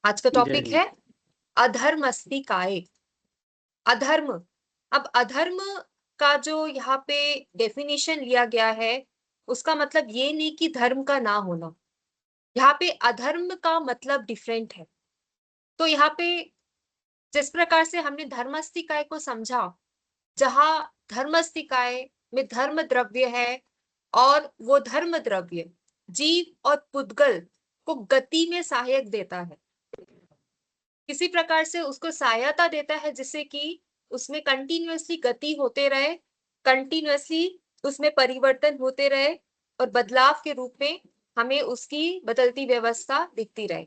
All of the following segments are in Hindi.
आज का जय टॉपिक हिंद। है अधर्मस्तिकाए। अधर्म। अब अधर्म का जो यहाँ पे डेफिनेशन लिया गया है, उसका मतलब ये नहीं कि धर्म का ना होना। यहाँ पे अधर्म का मतलब डिफरेंट है। तो यहाँ पे जिस प्रकार से हमने धर्मस्तिकाय को समझा, जहां धर्मस्तिकाय में धर्म द्रव्य है और वो धर्म द्रव्य जीव और पुद्गल को गति में सहायक देता है, किसी प्रकार से उसको सहायता देता है जिससे कि उसमें कंटिन्यूअसली गति होते रहे, कंटिन्यूअसली उसमें परिवर्तन होते रहे और बदलाव के रूप में हमें उसकी बदलती व्यवस्था दिखती रहे।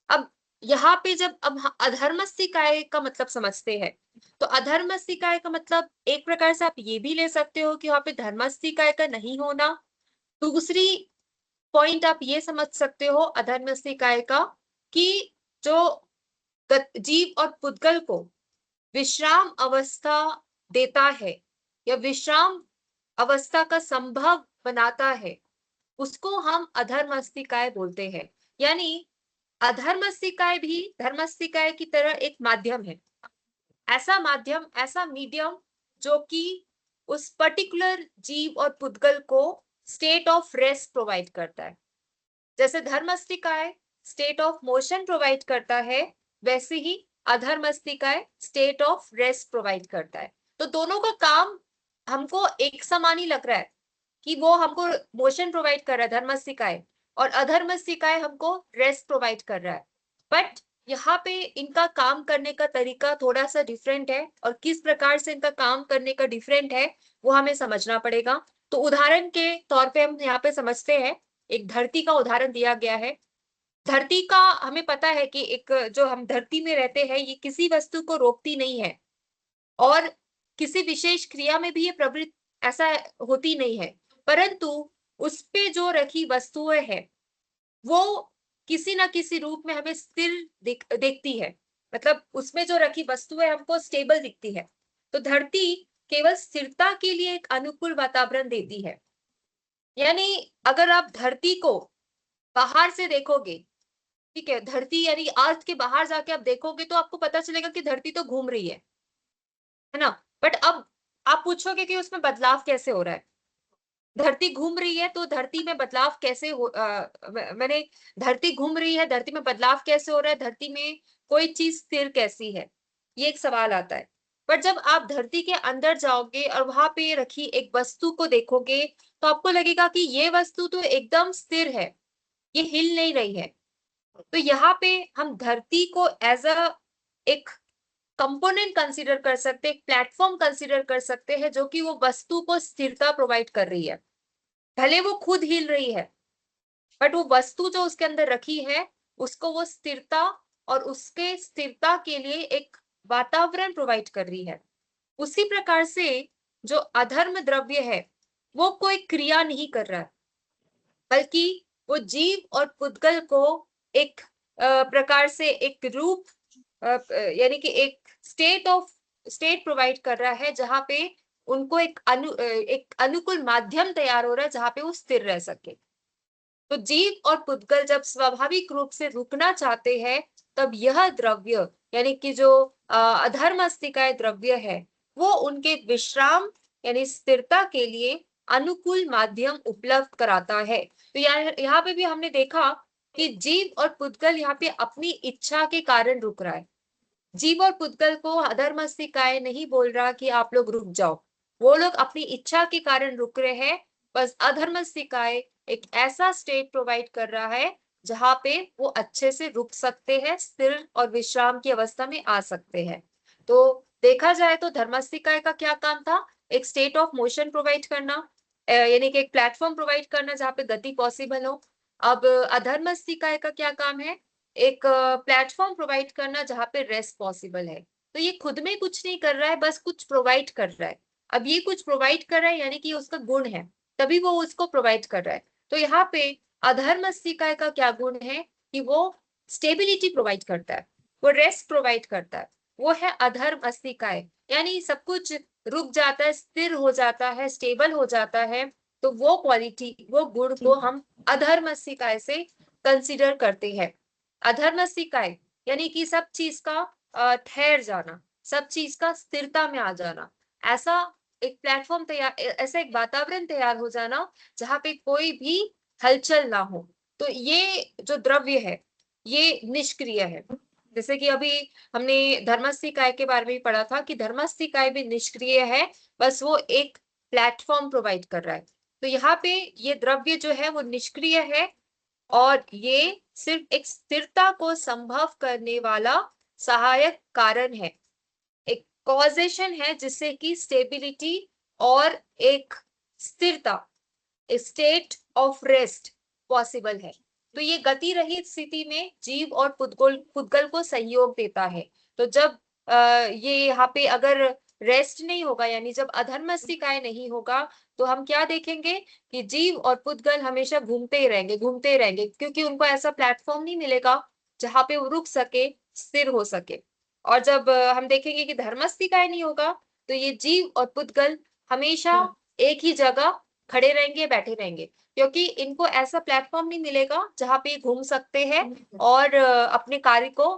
अब यहाँ पे जब अब अधर्मस्तिकाय का मतलब समझते हैं, तो अधर्मस्तिकाय का मतलब एक प्रकार से आप ये भी ले सकते हो कि वहां पे धर्मस्तिकाय का नहीं होना। दूसरी पॉइंट आप ये समझ सकते हो अधर्मस्तिकाय का कि जो जीव और पुद्गल को विश्राम अवस्था देता है या विश्राम अवस्था का संभव बनाता है, उसको हम अधर्मस्तिकाय बोलते हैं। यानी अधर्मस्तिकाय भी धर्मस्तिकाय की तरह एक माध्यम है, ऐसा माध्यम, ऐसा मीडियम जो कि उस पर्टिकुलर जीव और पुद्गल को स्टेट ऑफ रेस्ट प्रोवाइड करता है। जैसे धर्मस्तिकाय स्टेट ऑफ मोशन प्रोवाइड करता है, वैसे ही अधर्मस्तिकाय स्टेट ऑफ रेस्ट प्रोवाइड करता है। तो दोनों का काम हमको एक समान ही लग रहा है कि वो हमको मोशन प्रोवाइड कर रहा है धर्मस्तिकाय, और अधर्मस्तिकाय हमको रेस्ट प्रोवाइड कर रहा है। बट यहाँ पे इनका काम करने का तरीका थोड़ा सा डिफरेंट है, और किस प्रकार से इनका काम करने का डिफरेंट है वो हमें समझना पड़ेगा। तो उदाहरण के तौर पे हम यहाँ पे समझते हैं, एक धरती का उदाहरण दिया गया है। धरती का हमें पता है कि एक जो हम धरती में रहते हैं, ये किसी वस्तु को रोकती नहीं है और किसी विशेष क्रिया में भी ये प्रवृत्त ऐसा होती नहीं है, परंतु उस पे जो रखी वस्तुएं हैं वो किसी ना किसी रूप में हमें स्थिर देखती है। मतलब उसमें जो रखी वस्तुएं हमको स्टेबल दिखती है। तो धरती केवल स्थिरता के लिए एक अनुकूल वातावरण देती है। यानी अगर आप धरती को बाहर से देखोगे, ठीक है, धरती यानी अर्थ के बाहर जाके आप देखोगे तो आपको पता चलेगा कि धरती तो घूम रही है ना। बट अब आप पूछोगे कि उसमें बदलाव कैसे हो रहा है। धरती घूम रही है तो धरती में बदलाव कैसे हो, मैंने धरती घूम रही है, धरती में बदलाव कैसे हो रहा है, धरती में कोई चीज स्थिर कैसी है, ये एक सवाल आता है। पर जब आप धरती के अंदर जाओगे और वहां पे रखी एक वस्तु को देखोगे, तो आपको लगेगा कि ये वस्तु तो एकदम स्थिर है, ये हिल नहीं रही है। तो यहाँ पे हम धरती को एज अ एक कंपोनेंट कंसीडर कर सकते हैं, एक प्लेटफॉर्म कंसीडर कर सकते हैं जो कि वो वस्तु को स्थिरता प्रोवाइड कर रही है। भले वो खुद हिल रही है, बट वो वस्तु जो उसके अंदर रखी है उसको वो स्थिरता और उसके स्थिरता के लिए एक वातावरण प्रोवाइड कर रही है। उसी प्रकार से जो अधर्म द्रव्य है वो कोई क्रिया नहीं कर रहा है, बल्कि वो जीव और पुद्गल को एक प्रकार से एक रूप, यानी कि एक स्टेट प्रोवाइड कर रहा है जहां पे उनको एक अनुकूल माध्यम तैयार हो रहा है जहां पे वो स्थिर रह सके। तो जीव और पुद्गल जब स्वाभाविक रूप से रुकना चाहते हैं, तब यह द्रव्य यानी कि जो अधर्मस्तिकाय द्रव्य है वो उनके विश्राम यानी स्थिरता के लिए अनुकूल माध्यम उपलब्ध कराता है। तो यहाँ पे भी हमने देखा कि जीव और पुद्गल यहाँ पे अपनी इच्छा के कारण रुक रहा है। जीव और पुद्गल को अधर्मस्तिकाय नहीं बोल रहा कि आप लोग रुक जाओ, वो लोग अपनी इच्छा के कारण रुक रहे हैं। बस अधर्मस्तिकाय एक ऐसा स्टेट प्रोवाइड कर रहा है जहां पे वो अच्छे से रुक सकते हैं, स्थिर और विश्राम की अवस्था में आ सकते हैं। तो देखा जाए तो धर्मस्तिकाय का क्या काम था, एक स्टेट ऑफ मोशन प्रोवाइड करना, यानी कि एक प्लेटफॉर्म प्रोवाइड करना जहाँ पे गति पॉसिबल हो। अब अधर्मस्तिकाय का क्या काम है, एक प्लेटफॉर्म प्रोवाइड करना जहाँ पे रेस्ट पॉसिबल है। तो ये खुद में कुछ नहीं कर रहा है, बस कुछ प्रोवाइड कर रहा है। अब ये कुछ प्रोवाइड कर रहा है यानी कि उसका गुण है, तभी वो उसको प्रोवाइड कर रहा है। तो यहाँ पे अधर्मस्तिकाय का क्या गुण है कि वो स्टेबिलिटी प्रोवाइड करता है, वो रेस्ट प्रोवाइड करता है, वो है अधर्मस्तिकाय। यानी सब कुछ रुक जाता है, स्थिर हो जाता है, स्टेबल हो जाता है। तो वो क्वालिटी, वो गुण को हम अधर्मस्तिकाय से कंसिडर करते हैं। अधर्मस्तिकाय यानी कि सब चीज का ठहर जाना, सब चीज का स्थिरता में आ जाना, ऐसा एक प्लेटफॉर्म तैयार, ऐसा एक वातावरण तैयार हो जाना जहां पे कोई भी हलचल ना हो। तो ये जो द्रव्य है ये निष्क्रिय है। जैसे कि अभी हमने धर्मस्थिकाय के बारे में भी पढ़ा था कि धर्मस्थिकाय भी निष्क्रिय है, बस वो एक प्लेटफॉर्म प्रोवाइड कर रहा है। तो यहाँ पे ये द्रव्य जो है वो निष्क्रिय है और ये सिर्फ एक स्थिरता को संभव करने वाला सहायक कारण है, एक कॉजेशन है जिससे कि स्टेबिलिटी और एक स्थिरता, स्टेट ऑफ रेस्ट पॉसिबल है। तो ये गति रहित स्थिति में जीव और पुद्गल को सहयोग देता है। तो जब ये यहाँ पे अगर रेस्ट नहीं होगा, यानी जब अधर्मस्थिकाय नहीं होगा, तो हम क्या देखेंगे कि जीव और पुद्गल हमेशा घूमते ही रहेंगे, क्योंकि उनको ऐसा प्लेटफॉर्म नहीं मिलेगा जहां पे वो रुक सके, स्थिर हो सके। और जब हम देखेंगे कि धर्मस्थिकाय नहीं होगा, तो ये जीव और पुद्गल हमेशा एक ही जगह खड़े रहेंगे, बैठे रहेंगे, क्योंकि इनको ऐसा प्लेटफॉर्म नहीं मिलेगा जहां पे घूम सकते हैं और अपने कार्य को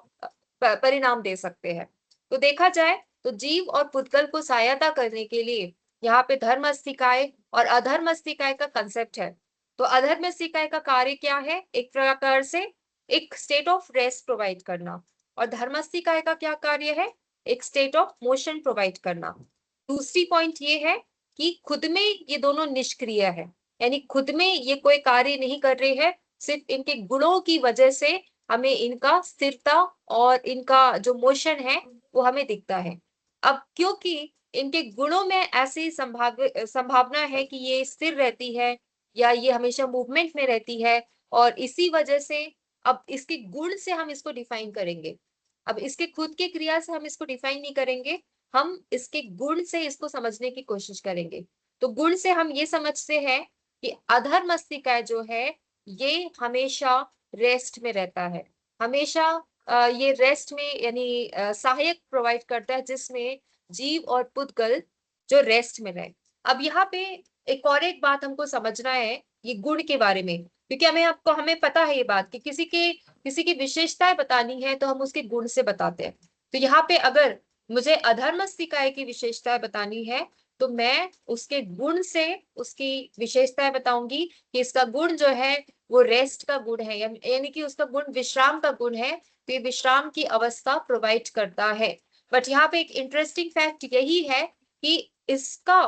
परिणाम दे सकते हैं। तो देखा जाए तो जीव और पुद्गल को सहायता करने के लिए यहाँ पे धर्मस्थिकाय और अधर्मस्थिकाय का कंसेप्ट है। तो अधर्मस्थिकाय का कार्य क्या है, एक प्रकार से एक स्टेट ऑफ रेस्ट प्रोवाइड करना, और धर्मस्थिकाय का क्या कार्य है, एक स्टेट ऑफ मोशन प्रोवाइड करना। दूसरी पॉइंट ये है कि खुद में ये दोनों निष्क्रिय है, यानी खुद में ये कोई कार्य नहीं कर रहे हैं, सिर्फ इनके गुणों की वजह से हमें इनका स्थिरता और इनका जो मोशन है वो हमें दिखता है। अब क्योंकि इनके गुणों में ऐसी संभावना है कि ये स्थिर रहती है या ये हमेशा मूवमेंट में रहती है, और इसी वजह से अब इसके गुण से हम इसको डिफाइन करेंगे। अब इसके खुद के क्रिया से हम इसको डिफाइन नहीं करेंगे, हम इसके गुण से इसको समझने की कोशिश करेंगे। तो गुण से हम ये समझते हैं कि अधर मस्तिष्क जो है ये हमेशा रेस्ट में रहता है, हमेशा ये रेस्ट में, यानी सहायक प्रोवाइड करता है जिसमें जीव और पुद्गल जो रेस्ट में रहे। अब यहाँ पे एक बात हमको समझना है ये गुण के बारे में, क्योंकि हमें पता है ये बात कि किसी की विशेषताएं बतानी है तो हम उसके गुण से बताते हैं। तो यहाँ पे अगर मुझे अधर्मस्थिकाय की विशेषताएं बतानी है तो मैं उसके गुण से उसकी विशेषताएं बताऊंगी कि इसका गुण जो है वो रेस्ट का गुण है, यानी कि उसका गुण विश्राम का गुण है, तो ये विश्राम की अवस्था प्रोवाइड करता है। बट यहाँ पे एक इंटरेस्टिंग फैक्ट यही है कि इसका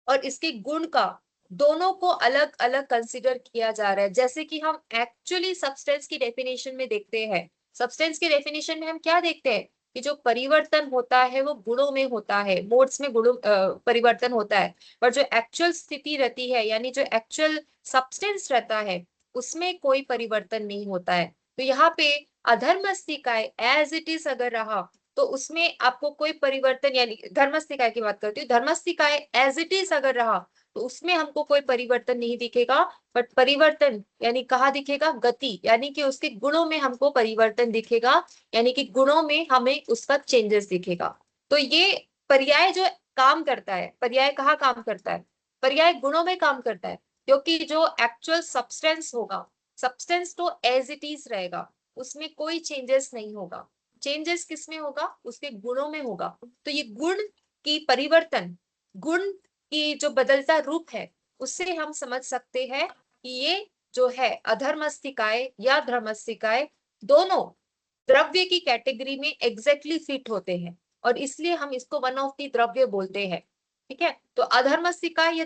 और इसके गुण का दोनों को अलग अलग कंसिडर किया जा रहा है। जैसे कि हम एक्चुअली सब्सटेंस की डेफिनेशन में देखते हैं, सब्सटेंस की डेफिनेशन में हम क्या देखते हैं कि जो परिवर्तन होता है वो गुणों में होता है, मोड्स में गुणों परिवर्तन होता है, पर जो एक्चुअल स्थिति रहती है, यानी जो एक्चुअल सब्सटेंस रहता है, उसमें कोई परिवर्तन नहीं होता है। तो यहाँ पे अधर्मस्थिकाय एज इट इज अगर रहा तो उसमें आपको कोई परिवर्तन, यानी धर्मस्थिकाय की बात करती हूँ, धर्मस्थिकाय एज इट इज अगर रहा तो उसमें हमको कोई परिवर्तन नहीं दिखेगा, बट परिवर्तन यानी कहाँ दिखेगा, गति, यानी कि उसके गुणों में हमको परिवर्तन दिखेगा, यानी कि गुणों में हमें उसका चेंजेस दिखेगा। तो ये पर्याय जो काम करता है, पर्याय कहाँ काम करता है, पर्याय गुणों में काम करता है, क्योंकि जो एक्चुअल सब्सटेंस होगा, सब्सटेंस तो एज इट इज रहेगा, उसमें कोई चेंजेस नहीं होगा। चेंजेस किसमें होगा, उसके गुणों में होगा। तो ये गुण की परिवर्तन, गुण की जो बदलता रूप है, उससे हम समझ सकते हैं कि ये जो है अधर्मस्थिकाय या धर्मस्थिकाय दोनों द्रव्य की कैटेगरी में एग्जैक्टली फिट होते हैं, और इसलिए हम इसको वन ऑफ दी द्रव्य बोलते हैं। ठीक है, तो अधर्मस्थिकाय या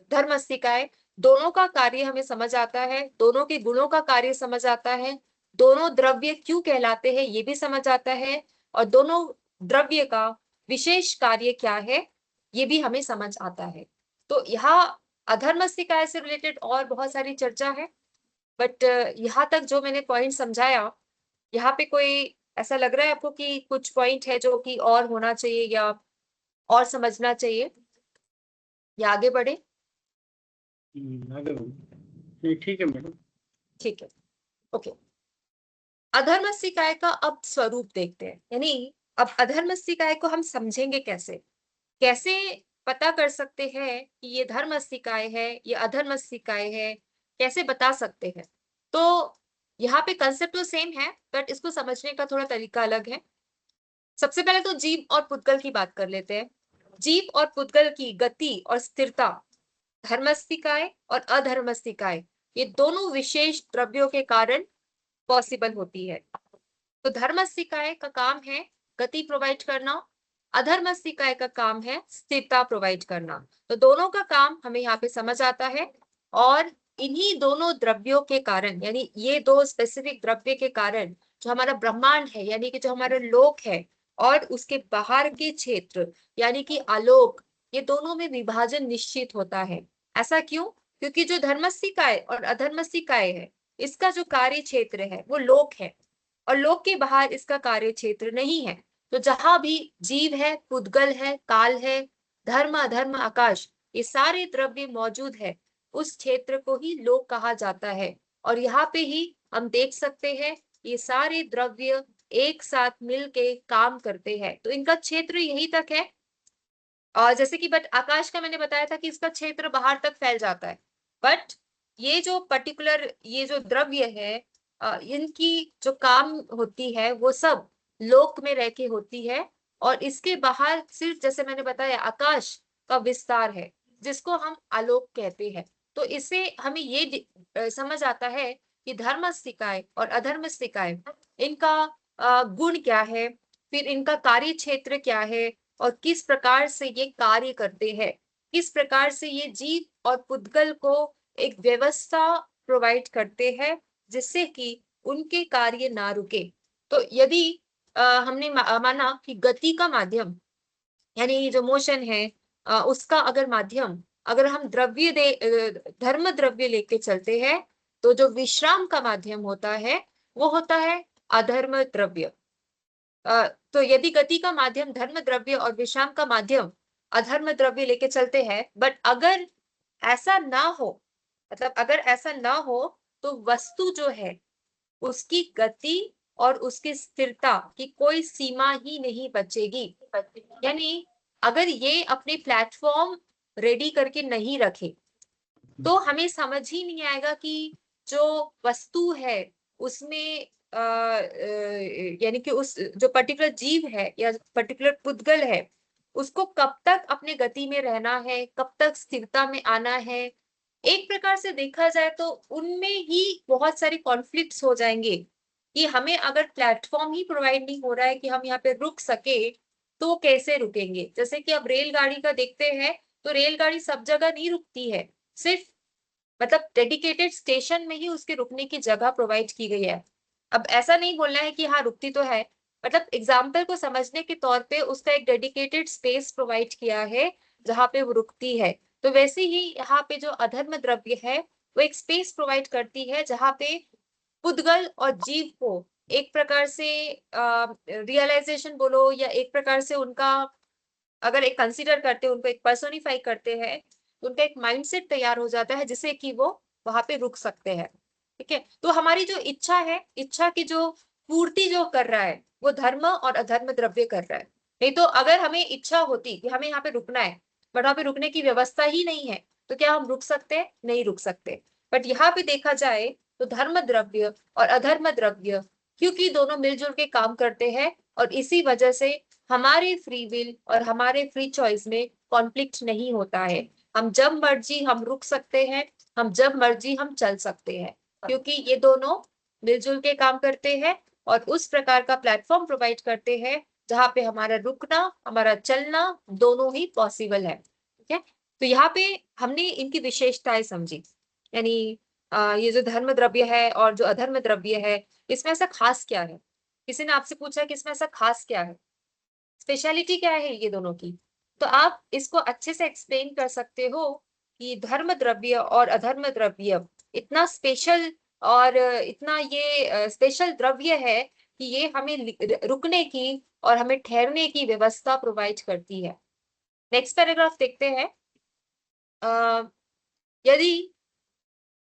धर्मस्थिकाय, दोनों का कार्य हमें समझ आता है, दोनों के गुणों का कार्य समझ आता है, दोनों द्रव्य क्यों कहलाते हैं ये भी समझ आता है, और दोनों द्रव्य का विशेष कार्य क्या है ये भी हमें समझ आता है। तो यहाँ अधर्मस्थिकाय से रिलेटेड और बहुत सारी चर्चा है, बट यहाँ तक जो मैंने पॉइंट समझाया, यहाँ पे कोई ऐसा लग रहा है आपको कि कुछ पॉइंट है जो कि और होना चाहिए या और समझना चाहिए, या आगे बढ़े? आगे नहीं, ठीक है मैडम। ठीक है, ओके। अधर्मस्थिकाय का अब स्वरूप देखते हैं, यानी अब अधर्मस्थिकाय को हम समझेंगे कैसे, कैसे पता कर सकते हैं कि ये धर्मस्थिकाय है, ये अधर्मस्थिकाय है, कैसे बता सकते हैं? तो यहाँ पे कंसेप्ट तो सेम है, बट इसको समझने का थोड़ा तरीका अलग है। सबसे पहले तो जीव और पुद्गल की बात कर लेते हैं। जीव और पुद्गल की गति और स्थिरता धर्मस्थिकाय और अधर्मस्थिकाय, ये दोनों विशेष द्रव्यों के कारण पॉसिबल होती है। तो धर्मस्थिकाय का काम है गति प्रोवाइड करना, अधर्मस्थिकाय का काम है स्थिरता प्रोवाइड करना। तो दोनों का काम हमें यहाँ पे समझ आता है, और इन्हीं दोनों द्रव्यों के कारण, यानी ये दो स्पेसिफिक द्रव्य के कारण जो हमारा ब्रह्मांड है, यानी कि जो हमारा लोक है, और उसके बाहर के क्षेत्र यानी कि आलोक, ये दोनों में विभाजन निश्चित होता है। ऐसा क्यों? क्योंकि जो धर्मस्थिकाय और अधर्मस्थिकाय है, इसका जो कार्य क्षेत्र है वो लोक है, और लोक के बाहर इसका कार्य क्षेत्र नहीं है। तो जहां भी जीव है, पुद्गल है, काल है, धर्म अधर्म आकाश, ये सारे द्रव्य मौजूद है, उस क्षेत्र को ही लोक कहा जाता है। और यहाँ पे ही हम देख सकते हैं ये सारे द्रव्य एक साथ मिलके काम करते हैं, तो इनका क्षेत्र यही तक है। और जैसे कि बट आकाश का मैंने बताया था कि इसका क्षेत्र बाहर तक फैल जाता है, बट ये जो पर्टिकुलर ये जो द्रव्य है, इनकी जो काम होती है वो सब लोक में रह के होती है, और इसके बाहर सिर्फ जैसे मैंने बताया आकाश का विस्तार है, जिसको हम आलोक कहते हैं। तो इससे हमें ये समझ आता है कि धर्मस्थिकाय और अधर्मस्थिकाय, इनका गुण क्या है, फिर इनका कार्य क्षेत्र क्या है, और किस प्रकार से ये कार्य करते हैं, किस प्रकार से ये जीव और पुद्गल को एक व्यवस्था प्रोवाइड करते हैं, जिससे कि उनके कार्य ना रुके। तो यदि हमने माना कि गति का माध्यम यानी जो मोशन है, उसका अगर माध्यम अगर हम धर्म द्रव्य लेके चलते हैं, तो जो विश्राम का माध्यम होता है वो होता है अधर्म द्रव्य। तो यदि गति का माध्यम धर्म द्रव्य और विश्राम का माध्यम अधर्म द्रव्य लेके चलते हैं, बट अगर ऐसा ना हो, मतलब अगर ऐसा ना हो, तो वस्तु जो है उसकी गति और उसकी स्थिरता की कोई सीमा ही नहीं बचेगी। यानी अगर ये अपने प्लेटफॉर्म रेडी करके नहीं रखे, तो हमें समझ ही नहीं आएगा कि जो वस्तु है उसमें यानी कि उस जो पर्टिकुलर जीव है या पर्टिकुलर पुद्गल है, उसको कब तक अपने गति में रहना है, कब तक स्थिरता में आना है। एक प्रकार से देखा जाए तो उनमें ही बहुत सारे कॉन्फ्लिक्ट्स हो जाएंगे, कि हमें अगर प्लेटफॉर्म ही प्रोवाइड नहीं हो रहा है कि हम यहाँ पे रुक सके, तो कैसे रुकेंगे। जैसे कि अब रेलगाड़ी का देखते हैं, तो रेलगाड़ी सब जगह नहीं रुकती है, सिर्फ मतलब डेडिकेटेड स्टेशन में ही उसके रुकने की जगह प्रोवाइड की गई है। अब ऐसा नहीं बोलना है कि हाँ रुकती तो है, मतलब एग्जाम्पल को समझने के तौर पे उसका एक डेडिकेटेड स्पेस प्रोवाइड किया है जहाँ पे वो रुकती है। तो वैसे ही यहाँ पे जो अधर्म द्रव्य है वो एक स्पेस प्रोवाइड करती है जहाँ पे पुद्गल और जीव को एक प्रकार से रियलाइजेशन बोलो, या एक प्रकार से उनका अगर एक कंसीडर करते हैं, उनको एक पर्सोनिफाई करते हैं, तो उनका एक माइंडसेट तैयार हो जाता है जिससे कि वो वहां पे रुक सकते हैं। ठीक है, तो हमारी जो इच्छा है, इच्छा की जो पूर्ति जो कर रहा है वो धर्म और अधर्म द्रव्य कर रहा है। नहीं तो अगर हमें इच्छा होती कि हमें यहाँ पे रुकना है, बट वहां पे रुकने की व्यवस्था ही नहीं है, तो क्या हम रुक सकते हैं? नहीं रुक सकते। बट यहाँ पे देखा जाए तो धर्म द्रव्य और अधर्म द्रव्य, क्योंकि दोनों मिलजुल के काम करते हैं, और इसी वजह से हमारे फ्री विल और हमारे फ्री चॉइस में कॉन्फ्लिक्ट नहीं होता है। हम जब मर्जी हम रुक सकते हैं, हम जब मर्जी हम चल सकते हैं, क्योंकि ये दोनों मिलजुल के काम करते हैं और उस प्रकार का प्लेटफॉर्म प्रोवाइड करते हैं जहाँ पे हमारा रुकना, हमारा चलना दोनों ही पॉसिबल है। ठीक है, तो यहाँ पे हमने इनकी विशेषताएं समझी। यानी ये जो धर्म द्रव्य है और जो अधर्म द्रव्य है, इसमें ऐसा खास क्या है? किसी ने आपसे पूछा कि इसमें ऐसा खास क्या है, स्पेशलिटी क्या है ये दोनों की, तो आप इसको अच्छे से एक्सप्लेन कर सकते हो कि धर्म द्रव्य और अधर्म द्रव्य इतना स्पेशल और इतना ये स्पेशल द्रव्य है कि ये हमें रुकने की और हमें ठहरने की व्यवस्था प्रोवाइड करती है। नेक्स्ट पैराग्राफ देखते हैं। यदि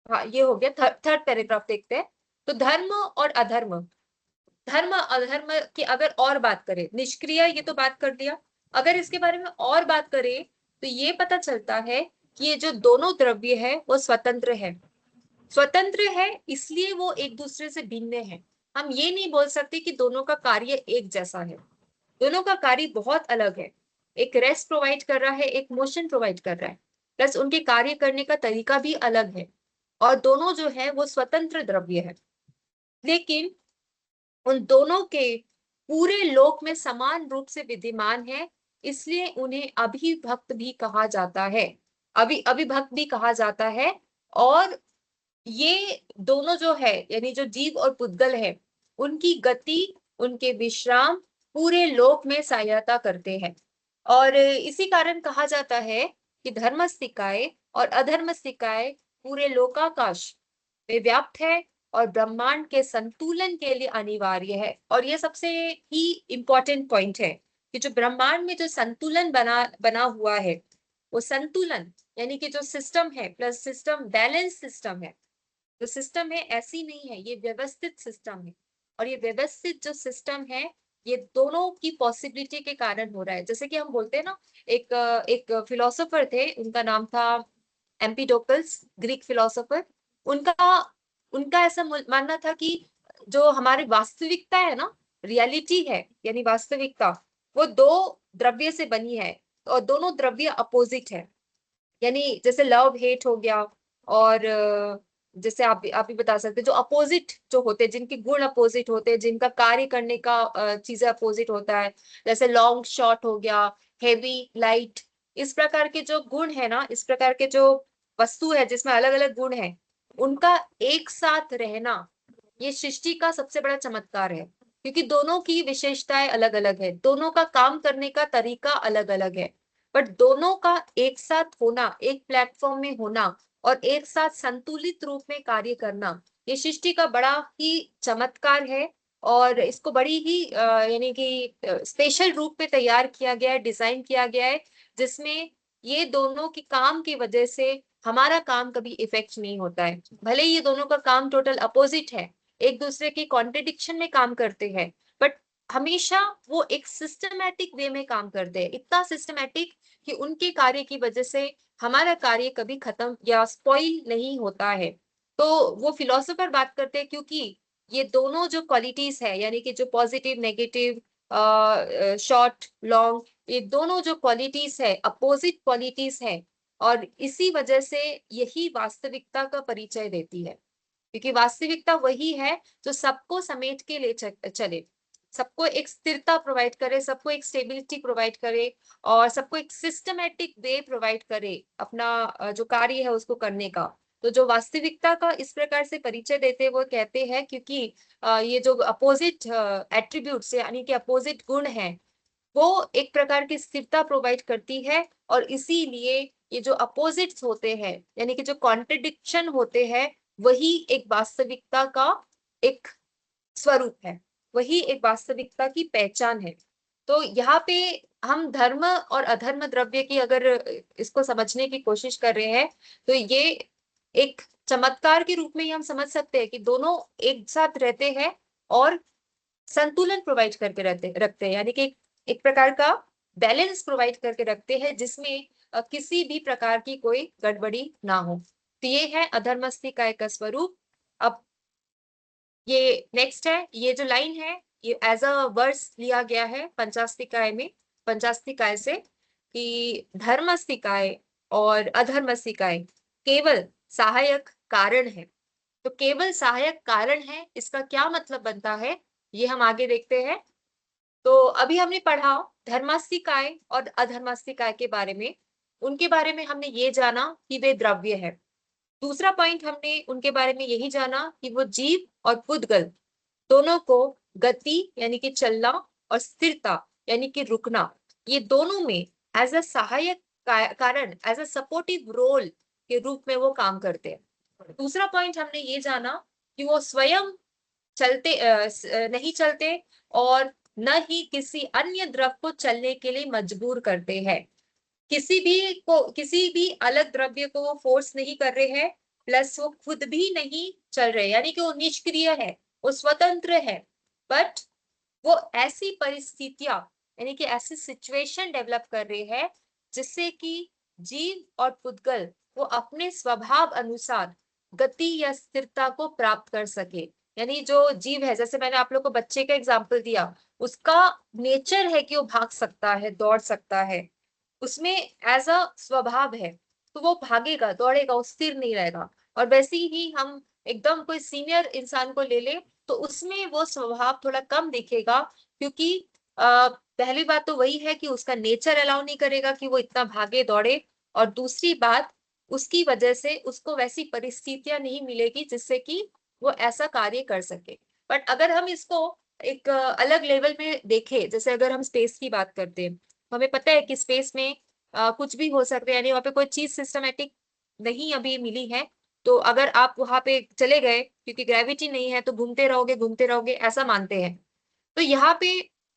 हाँ ये हो गया, थर्ड पैराग्राफ देखते हैं। तो धर्म और अधर्म, धर्म अधर्म की अगर और बात करें, निष्क्रिय ये तो बात कर दिया, अगर इसके बारे में और बात करें तो ये पता चलता है कि ये जो दोनों द्रव्य है वो स्वतंत्र है। स्वतंत्र है इसलिए वो एक दूसरे से भिन्न है। हम ये नहीं बोल सकते कि दोनों का कार्य एक जैसा है, दोनों का कार्य बहुत अलग है। एक रेस्ट प्रोवाइड कर रहा है, एक मोशन प्रोवाइड कर रहा है, प्लस उनके कार्य करने का तरीका भी अलग है, और दोनों जो है वो स्वतंत्र द्रव्य है। लेकिन उन दोनों के पूरे लोक में समान रूप से विद्यमान है, इसलिए उन्हें अभिभक्त भी कहा जाता है, अभिभक्त भी कहा जाता है। और ये दोनों जो है यानी जो जीव और पुद्गल है, उनकी गति, उनके विश्राम पूरे लोक में सहायता करते हैं। और इसी कारण कहा जाता है कि धर्मस्तिकाए और अधर्मस्तिकाए पूरे लोकाकाश में व्याप्त है और ब्रह्मांड के संतुलन के लिए अनिवार्य है। और ये सबसे ही इंपॉर्टेंट पॉइंट है कि जो ब्रह्मांड में जो संतुलन बना हुआ है, वो संतुलन यानी कि जो सिस्टम है, प्लस सिस्टम बैलेंस सिस्टम है, जो सिस्टम है ऐसी नहीं है, ये व्यवस्थित सिस्टम है। और ये व्यवस्थित जो सिस्टम है, ये दोनों की पॉसिबिलिटी के कारण हो रहा है। जैसे कि हम बोलते हैं ना, एक फिलोसोफर थे, उनका नाम था एम्पीडोकल्स, ग्रीक फिलोसोफर। उनका उनका ऐसा मानना था कि जो हमारी वास्तविकता है ना, रियलिटी है यानी वास्तविकता, वो दो द्रव्य से बनी है, और दोनों द्रव्य अपोजिट है। यानी जैसे लव हेट हो गया, और जैसे आप भी बता सकते हैं, जो अपोजिट जो होते हैं, जिनके गुण अपोजिट होते हैं, जिनका कार्य करने का चीजें अपोजिट होता है, जैसे लॉन्ग शॉर्ट हो गया, हेवी लाइट, इस प्रकार के जो गुण है ना, इस प्रकार के जो वस्तु है जिसमें अलग अलग गुण है, उनका एक साथ रहना, ये सृष्टि का सबसे बड़ा चमत्कार है। क्योंकि दोनों की विशेषताएं अलग अलग है, दोनों का काम करने का तरीका अलग अलग है, बट दोनों का एक साथ होना, एक प्लेटफॉर्म में होना, और एक साथ संतुलित रूप में कार्य करना, ये सृष्टि का बड़ा ही चमत्कार है। और इसको बड़ी ही यानी कि स्पेशल रूप में तैयार किया गया है, डिजाइन किया गया है, जिसमें ये दोनों की काम की वजह से हमारा काम कभी इफेक्ट नहीं होता है। भले ये दोनों का काम टोटल अपोजिट है, एक दूसरे के कॉन्ट्रडिक्शन में काम करते हैं, बट हमेशा वो एक सिस्टमैटिक वे में काम करते हैं, इतना सिस्टमैटिक कि उनके कार्य की वजह से हमारा कार्य कभी खत्म या स्पॉइल नहीं होता है। तो वो फिलोसोफर बात करते हैं, क्योंकि ये दोनों जो क्वालिटीज है, यानी कि जो पॉजिटिव नेगेटिव, शॉर्ट लॉन्ग, ये दोनों जो क्वालिटीज है अपोजिट क्वालिटीज है, और इसी वजह से यही वास्तविकता का परिचय देती है। क्योंकि वास्तविकता वही है जो सबको समेट के ले चले, सबको एक स्थिरता प्रोवाइड करे, सबको एक स्टेबिलिटी प्रोवाइड करे, और सबको एक सिस्टमेटिक वे प्रोवाइड करे अपना जो कार्य है उसको करने का। तो जो वास्तविकता का इस प्रकार से परिचय देते वो कहते हैं, क्योंकि ये जो अपोजिट एट्रीब्यूट्स यानी कि अपोजिट गुण है, वो एक प्रकार की स्थिरता प्रोवाइड करती है, और इसीलिए ये जो अपोजिट्स होते हैं यानी कि जो कॉन्ट्रडिक्शन होते हैं, वही एक वास्तविकता का एक स्वरूप है, वही एक वास्तविकता की पहचान है। तो यहाँ पे हम धर्म और अधर्म द्रव्य की अगर इसको समझने की कोशिश कर रहे हैं, तो ये एक चमत्कार के रूप में ही हम समझ सकते हैं कि दोनों एक साथ रहते हैं और संतुलन प्रोवाइड करके रखते हैं, यानी कि एक प्रकार का बैलेंस प्रोवाइड करके रखते हैं, जिसमें किसी भी प्रकार की कोई गड़बड़ी ना हो। तो ये है अधर्मस्तिकाय का स्वरूप। अब ये नेक्स्ट है, ये जो लाइन है ये एज अ वर्स लिया गया है पंचास्तिकाय में, पंचास्तिकाय से, कि धर्मस्तिकाय और अधर्मस्तिकाय केवल सहायक कारण है। तो केवल सहायक कारण है, इसका क्या मतलब बनता है, ये हम आगे देखते हैं। तो अभी हमने पढ़ा धर्मास्तिकाय और अधर्मास्तिकाय के बारे में, उनके बारे में हमने ये जाना कि वे द्रव्य है। दूसरा पॉइंट हमने उनके बारे में यही जाना कि वो जीव और पुद्गल दोनों को गति यानी कि चलना, और स्थिरता यानी कि रुकना, ये दोनों में एज अ सहायक कारण, एज अ सपोर्टिव रोल के रूप में वो काम करते हैं। दूसरा पॉइंट हमने ये जाना कि वो स्वयं नहीं चलते, और न ही किसी अन्य द्रव को चलने के लिए मजबूर करते हैं। किसी भी अलग द्रव्य को वो फोर्स नहीं कर रहे हैं, प्लस वो खुद भी नहीं चल रहे, यानी कि वो निष्क्रिय है, वो स्वतंत्र है। बट वो ऐसी परिस्थितियां यानी कि ऐसी सिचुएशन डेवलप कर रहे हैं, जिससे कि जीव और पुद्गल वो अपने स्वभाव अनुसार गति या स्थिरता को प्राप्त कर सके। यानी जो जीव है, जैसे मैंने आप लोग को बच्चे का एग्जाम्पल दिया, उसका नेचर है कि वो भाग सकता है, दौड़ सकता है, उसमें एज अ स्वभाव है, तो वो भागेगा, दौड़ेगा, वो स्थिर नहीं रहेगा। और वैसे ही हम एकदम कोई सीनियर इंसान को ले ले तो उसमें वो स्वभाव थोड़ा कम दिखेगा, क्योंकि पहली बात तो वही है कि उसका नेचर अलाउ नहीं करेगा कि वो इतना भागे दौड़े, और दूसरी बात उसकी वजह से उसको वैसी परिस्थितियां नहीं मिलेगी जिससे कि वो ऐसा कार्य कर सके। बट अगर हम इसको एक अलग लेवल में देखें, जैसे अगर हम स्पेस की बात करते हैं, हमें पता है कि स्पेस में कुछ भी हो सकता है, यानी वहां पे कोई चीज सिस्टमेटिक नहीं अभी मिली है। तो अगर आप वहां पे चले गए, क्योंकि ग्रेविटी नहीं है, तो घूमते रहोगे ऐसा मानते हैं। तो यहाँ पे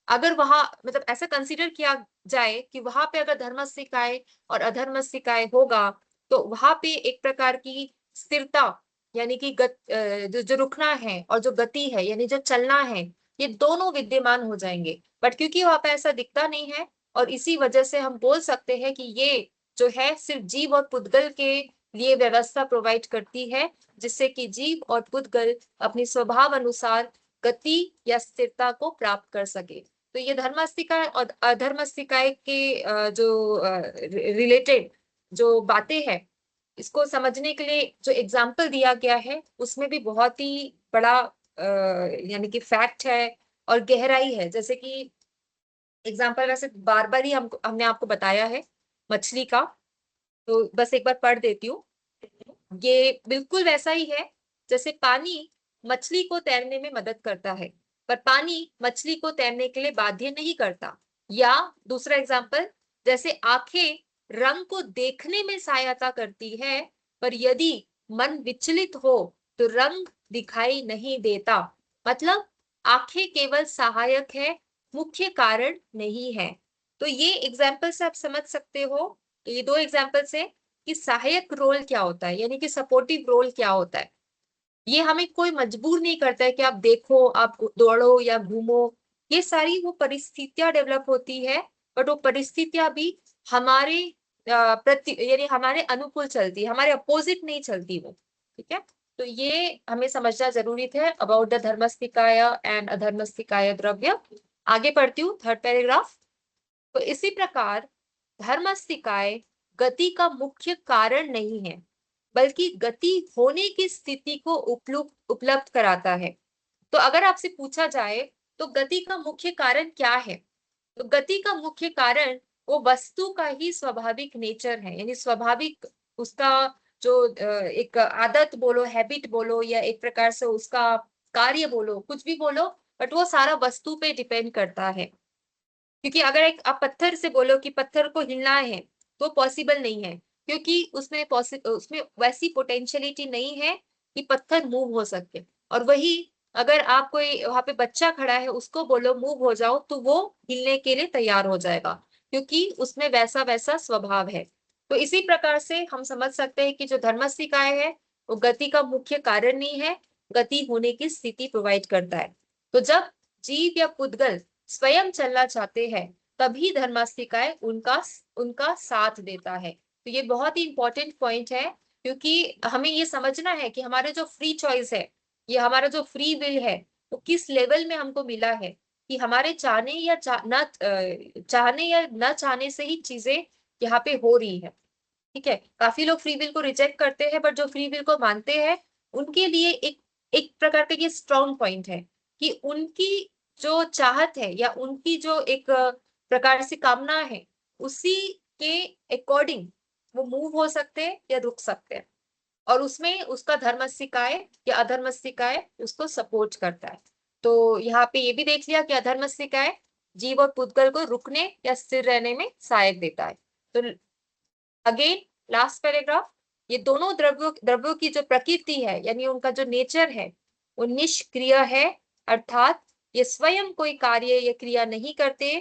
अगर वहां मतलब ऐसा कंसीडर किया जाए कि वहां पे अगर धर्मस्थिकाय और अधर्मस्थिकाय होगा, तो वहां पे एक प्रकार की स्थिरता, यानी कि जो रुकना है और जो गति है यानी जो चलना है, ये दोनों विद्यमान हो जाएंगे। बट क्योंकि वहां पे ऐसा दिखता नहीं है, और इसी वजह से हम बोल सकते हैं कि ये जो है सिर्फ जीव और पुद्गल के लिए व्यवस्था प्रोवाइड करती है, जिससे कि जीव और पुद्गल अपनी स्वभाव अनुसार गति या स्थिरता को प्राप्त कर सके। तो ये धर्मास्तिकाय और अधर्मास्तिकाय के जो रिलेटेड जो बातें हैं, इसको समझने के लिए जो एग्जाम्पल दिया गया है उसमें भी बहुत ही बड़ा यानी कि फैक्ट है और गहराई है। जैसे कि एग्जाम्पल वैसे बार बार ही हमने आपको बताया है मछली का, तो बस एक बार पढ़ देती हूँ। ये बिल्कुल वैसा ही है जैसे पानी मछली को तैरने में मदद करता है, पर पानी मछली को तैरने के लिए बाध्य नहीं करता। या दूसरा एग्जाम्पल, जैसे आंखें रंग को देखने में सहायता करती है, पर यदि मन विचलित हो तो रंग दिखाई नहीं देता। मतलब आंखें केवल सहायक है, मुख्य कारण नहीं है। तो ये एग्जाम्पल से आप समझ सकते हो, ये दो एग्जाम्पल से, कि सहायक रोल क्या होता है, यानी कि सपोर्टिव रोल क्या होता है। ये हमें कोई मजबूर नहीं करता है कि आप देखो, आप दौड़ो या घूमो। ये सारी वो परिस्थितियां डेवलप होती है, बट वो परिस्थितियां भी हमारे प्रति यानी हमारे अनुकूल चलती है, हमारे अपोजिट नहीं चलती वो। ठीक है, तो ये हमें समझना जरूरी है अबाउट द धर्मस्थिकाय एंड अधर्मस्थिकाय द्रव्य। आगे पढ़ती हूँ, थर्ड पैराग्राफ। तो इसी प्रकार धर्मस्थिकाय गति का मुख्य कारण नहीं है, बल्कि गति होने की स्थिति को उपलब्ध कराता है। तो अगर आपसे पूछा जाए तो गति का मुख्य कारण क्या है, तो गति का मुख्य कारण वो वस्तु का ही स्वाभाविक नेचर है, यानी स्वाभाविक उसका जो एक आदत बोलो, हैबिट बोलो, या एक प्रकार से उसका कार्य बोलो, कुछ भी बोलो, बट वो सारा वस्तु पे डिपेंड करता है। क्योंकि अगर एक आप पत्थर से बोलो कि पत्थर को हिलना है, तो पॉसिबल नहीं है, क्योंकि उसमें वैसी पोटेंशियलिटी नहीं है कि पत्थर मूव हो सके। और वही अगर आप कोई वहां पे बच्चा खड़ा है उसको बोलो मूव हो जाओ, तो वो हिलने के लिए तैयार हो जाएगा, क्योंकि उसमें वैसा वैसा स्वभाव है। तो इसी प्रकार से हम समझ सकते हैं कि जो धर्मस्थिकाय है वो गति का मुख्य कारण नहीं है, गति होने की स्थिति प्रोवाइड करता है। तो जब जीव या पुद्गल स्वयं चलना चाहते हैं, तभी धर्मास्तिकाय उनका उनका साथ देता है। तो ये बहुत ही इंपॉर्टेंट पॉइंट है, क्योंकि हमें ये समझना है कि हमारे जो फ्री चॉइस है, ये हमारा जो फ्री विल है, वो किस लेवल में हमको मिला है, कि हमारे चाहने या चाहने या न चाहने से ही चीजें यहाँ पे हो रही है। ठीक है, काफी लोग फ्री विल को रिजेक्ट करते हैं, बट जो फ्री विल को मानते हैं उनके लिए एक एक प्रकार का ये स्ट्रॉन्ग पॉइंट है कि उनकी जो चाहत है या उनकी जो एक प्रकार से कामना है, उसी के अकॉर्डिंग वो मूव हो सकते हैं या रुक सकते हैं, और उसमें उसका धर्मस्थिकाय या अधर्मस्थिकाय उसको सपोर्ट करता है। तो यहाँ पे ये भी देख लिया कि अधर्मस्थिकाय जीव और पुद्गल को रुकने या स्थिर रहने में सहायक देता है। तो अगेन लास्ट पैराग्राफ, ये दोनों द्रव्यों की जो प्रकृति है यानी उनका जो नेचर है वो निष्क्रिय है, अर्थात ये स्वयं कोई कार्य या क्रिया नहीं करते।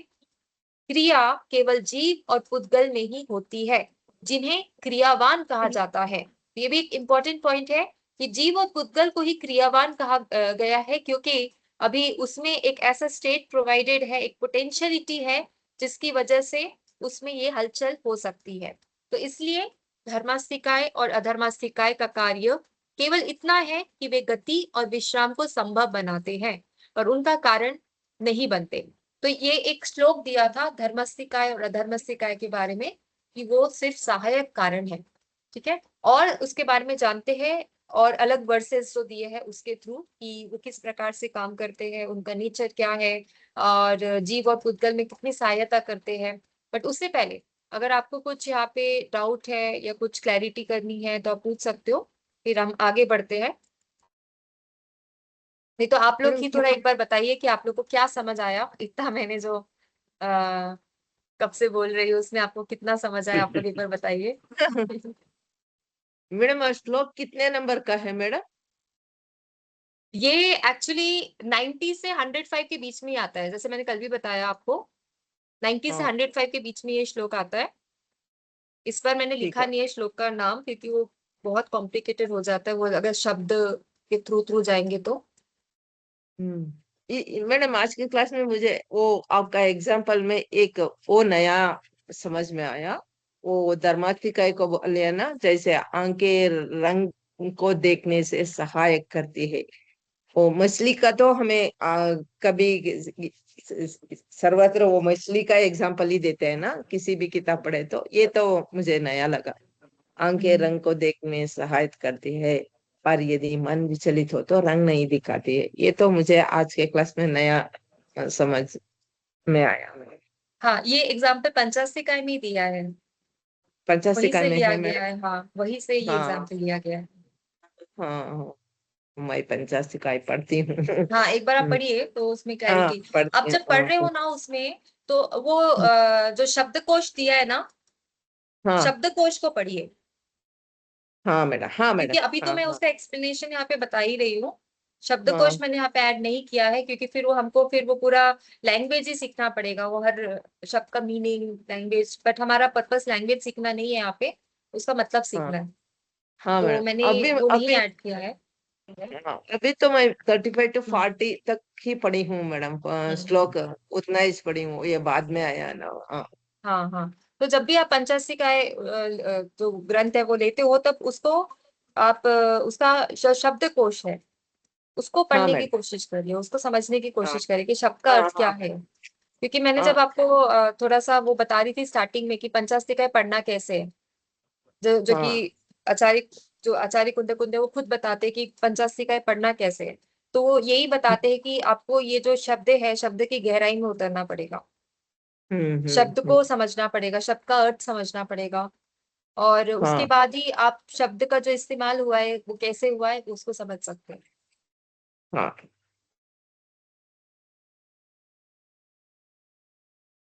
क्रिया केवल जीव और पुद्गल में ही होती है, जिन्हें क्रियावान कहा जाता है। ये भी एक इंपॉर्टेंट पॉइंट है कि जीव और पुद्गल को ही क्रियावान कहा गया है, क्योंकि अभी उसमें एक ऐसा स्टेट प्रोवाइडेड है, एक पोटेंशियलिटी है, जिसकी वजह से उसमें ये हलचल हो सकती है। तो इसलिए धर्मास्तिकाय और अधर्मास्तिकाय का कार्य केवल इतना है कि वे गति और विश्राम को संभव बनाते हैं और उनका कारण नहीं बनते। तो ये एक श्लोक दिया था धर्मस्थिकाय और अधर्मस्थिकाय के बारे में कि वो सिर्फ सहायक कारण है। ठीक है, और उसके बारे में जानते हैं और अलग वर्सेस जो दिए हैं उसके थ्रू कि वो किस प्रकार से काम करते हैं, उनका नेचर क्या है और जीव और पुद्गल में कितनी सहायता करते हैं। बट उससे पहले अगर आपको कुछ यहाँ पे डाउट है या कुछ क्लैरिटी करनी है तो आप पूछ सकते हो, फिर हम आगे बढ़ते हैं। नहीं तो आप लोग मैडम ही थोड़ा थोड़ा एक बार बताइए कि आप लोग को क्या समझ आया, इतना मैंने जो आ, कब से बोल रही हूँ उसमें आपको कितना समझ आया, आप लोग एक बार बताइए। मैडम श्लोक कितने नंबर का है मैडम? ये एक्चुअली 90 से 105 के बीच में ही आता है, जैसे मैंने कल भी बताया आपको। 90 से हाँ 105 के बीच में ये श्लोक आता है। इस बार मैंने ठीक लिखा है। नहीं है श्लोक का नाम क्योंकि वो बहुत कॉम्प्लिकेटेड हो जाता है, वो अगर शब्द के थ्रू थ्रू जाएंगे तो। मैडम आज की क्लास में मुझे वो आपका एग्जाम्पल में एक वो नया समझ में आया। वो धर्मात्मिका को बोले ना, जैसे आंखें रंग को देखने से सहायक करती है। वो मछली का तो हमें कभी सर्वत्र वो मछली का एग्जाम्पल ही देते हैं ना, किसी भी किताब पढ़े तो। ये तो मुझे नया लगा, आंखें हम्म। रंग को देखने में सहायता करती है, पर यदि मन विचलित हो तो रंग नहीं दिखाती है। ये तो मुझे आज के क्लास में नया समझ में आया। हाँ, ये एग्जाम्पल पंचाशिका में ही दिया है, वहीं पंचाशिका से में लिया है गया मैडम? है। हाँ, वहीं से ये हाँ एग्जाम्पल लिया गया है। हाँ हाँ, मैं पंचाशिका ही पढ़ती हूँ। हाँ, एक बार आप पढ़िए तो उसमें हाँ क्लैरिटी। आप पढ़ती जब पढ़ हूँ। रहे हो ना उसमें, तो वो जो शब्दकोश दिया है ना, हाँ शब्दकोश को पढ़िए। हाँ मैडम, हाँ मैडम, क्योंकि अभी तो हाँ मैं हाँ उसका एक्सप्लेनेशन यहाँ पे बता ही रही हूँ। शब्दकोश हाँ मैंने यहाँ पे ऐड नहीं किया है क्योंकि फिर वो हमको फिर वो पूरा लैंग्वेज ही सीखना पड़ेगा, वो हर शब्द का मीनिंग लैंग्वेज। बट हमारा पर्पस लैंग्वेज सीखना नहीं है यहाँ पे, उसका मतलब हाँ सीखना है। हाँ तो मैडम। मैंने अभी वो नहीं अभी ऐड किया है। हाँ, अभी तो मैं 35 to 40 हम्म। तक ही पढ़ी हूँ मैडम। हम्म। श्लोक उतना ही पढ़ी हूँ, ये बाद में आया ना। हाँ हाँ हाँ, तो जब भी आप पंचाशिकाय जो ग्रंथ है वो लेते हो तब उसको आप उसका शब्दकोश है उसको हाँ पढ़ने की मैडम, कोशिश करिए, उसको समझने की हाँ कोशिश करिए कि शब्द का हाँ अर्थ क्या हाँ है। क्योंकि मैंने जब हाँ आपको थोड़ा सा वो बता रही थी स्टार्टिंग में कि पंचाशिकाय पढ़ना कैसे है, जो हाँ कि आचार्य जो आचार्य कुंदे कुंदे वो खुद बताते हैं कि पंचाशिकाय पढ़ना कैसे है। तो वो यही बताते हैं कि आपको ये जो शब्द है शब्द की गहराई में उतरना पड़ेगा, शब्द हम्म। को समझना पड़ेगा, शब्द का अर्थ समझना पड़ेगा, और उसके हाँ बाद ही आप शब्द का जो इस्तेमाल हुआ है वो कैसे हुआ है उसको समझ सकते हैं। हाँ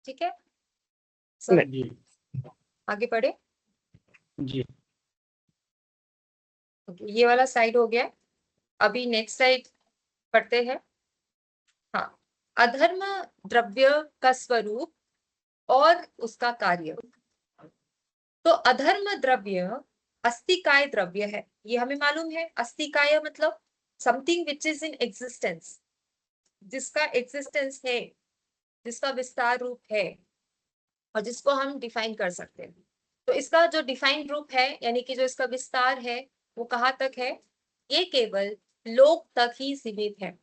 ठीक है सब, जी आगे बढ़े। जी। ये वाला साइड हो गया, अभी नेक्स्ट साइड पढ़ते हैं। हाँ, अधर्म द्रव्य का स्वरूप और उसका कार्य। तो अधर्म द्रव्य अस्तिकाय द्रव्य है, ये हमें मालूम है। अस्तिकाय मतलब something which is in existence, जिसका एग्जिस्टेंस है, जिसका विस्तार रूप है और जिसको हम डिफाइन कर सकते हैं। तो इसका जो डिफाइन रूप है यानी कि जो इसका विस्तार है वो कहाँ तक है, ये केवल लोक तक ही सीमित है।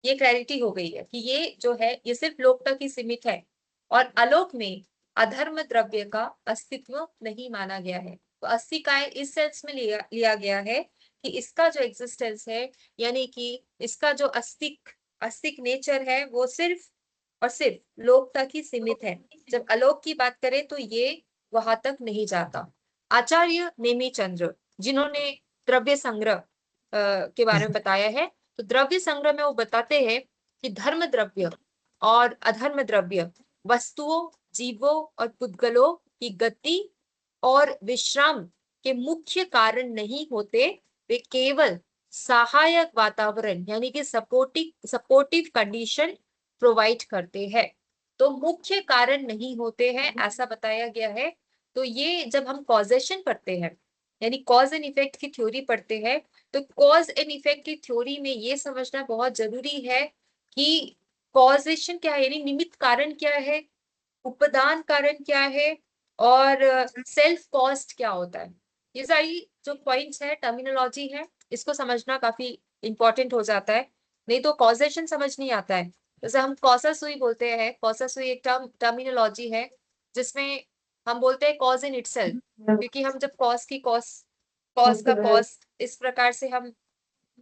ये क्लैरिटी हो गई है कि ये जो है ये सिर्फ लोक तक ही सीमित है और आलोक में अधर्म द्रव्य का अस्तित्व नहीं माना गया है। तो अस्तिकाय इस सेंस में लिया गया है कि इसका जो एग्जिस्टेंस है यानी कि इसका जो अस्तिक नेचर है वो सिर्फ और सिर्फ लोक तक ही सीमित है। जब आलोक की बात करें तो ये वहां तक नहीं जाता। आचार्य नेमी चंद्र जिन्होंने द्रव्य संग्रह के बारे में बताया है, तो द्रव्य संग्रह में वो बताते हैं कि धर्म द्रव्य और अधर्म द्रव्य वस्तुओं, जीवों और पुद्गलों की गति और विश्राम के मुख्य कारण नहीं होते, वे केवल सहायक वातावरण यानी कि सपोर्टिव कंडीशन प्रोवाइड करते हैं। तो मुख्य कारण नहीं होते हैं ऐसा बताया गया है। तो ये जब हम कॉजेशन पढ़ते हैं यानी कॉज एंड इफेक्ट की थ्योरी पढ़ते हैं, तो कॉज एंड इफेक्ट की थ्योरी में ये समझना बहुत जरूरी है कि कॉजेशन क्या है यानी निमित्त कारण क्या है, उपदान कारण क्या है और सेल्फ कॉस्ट क्या होता है। ये सारी जो पॉइंट्स है, टर्मिनोलॉजी है, इसको समझना काफी इंपॉर्टेंट हो जाता है, नहीं तो कॉजेशन समझ नहीं आता है। जैसे हम कॉसा सुई बोलते हैं, कॉसा सुई एक टर्मिनोलॉजी है जिसमें हम बोलते हैं कॉज इन इटसेल्फ, क्योंकि हम जब कॉज की कॉज का कॉज इस प्रकार से हम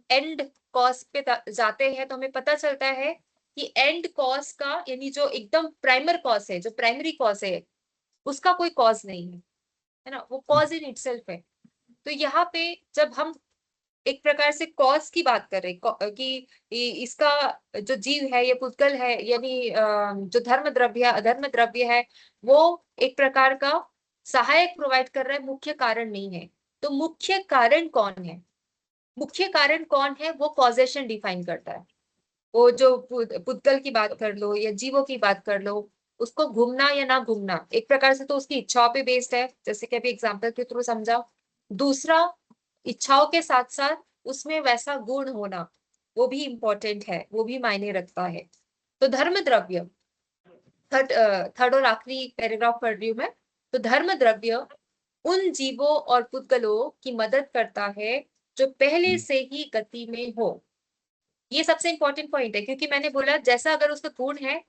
एंड कॉज पे जाते हैं तो हमें पता चलता है कि एंड कॉज का यानी जो एकदम प्राइमर कॉज है, जो प्राइमरी कॉज है, उसका कोई कॉज नहीं है ना, वो कॉज इन इटसेल्फ है। तो यहाँ पे जब हम एक प्रकार से कॉज की बात कर रहे कि इसका जो जीव है, ये पुद्गल है, यानी जो धर्म द्रव्य अधर्म द्रव्य है, वो एक प्रकार का सहायक प्रोवाइड कर रहा है, मुख्य कारण नहीं है। तो मुख्य कारण कौन है, मुख्य कारण कौन है, वो कॉजेशन डिफाइन करता है। वो जो पुद्गल की बात कर लो या जीवों की बात कर लो, उसको घूमना या ना घूमना एक प्रकार से तो उसकी इच्छाओं पे बेस्ड है, जैसे कि अभी एग्जाम्पल के थ्रू समझा। दूसरा, इच्छाओं के साथ साथ उसमें वैसा गुण होना, वो भी इंपॉर्टेंट है, वो भी मायने रखता है। तो धर्म द्रव्य, थर्ड और आखिरी पैराग्राफ पढ़ रही हूं मैं। तो धर्म द्रव्य उन जीवों और पुद्गलों की मदद करता है जो पहले से ही गति में हो। ये सबसे इंपॉर्टेंट पॉइंट है, क्योंकि मैंने बोला जैसा अगर उसका गुण है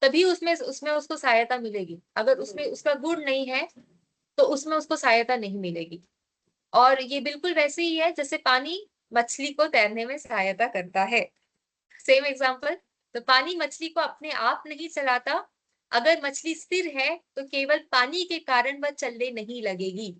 तभी उसमें उसमें उसको सहायता मिलेगी, अगर उसमें उसका गुण नहीं है तो उसमें उसको सहायता नहीं मिलेगी। और ये बिल्कुल वैसे ही है जैसे पानी मछली को तैरने में सहायता करता है। सेम एग्जांपल, तो पानी मछली को अपने आप नहीं चलाता, अगर मछली स्थिर है तो केवल पानी के कारण वह चलने नहीं लगेगी।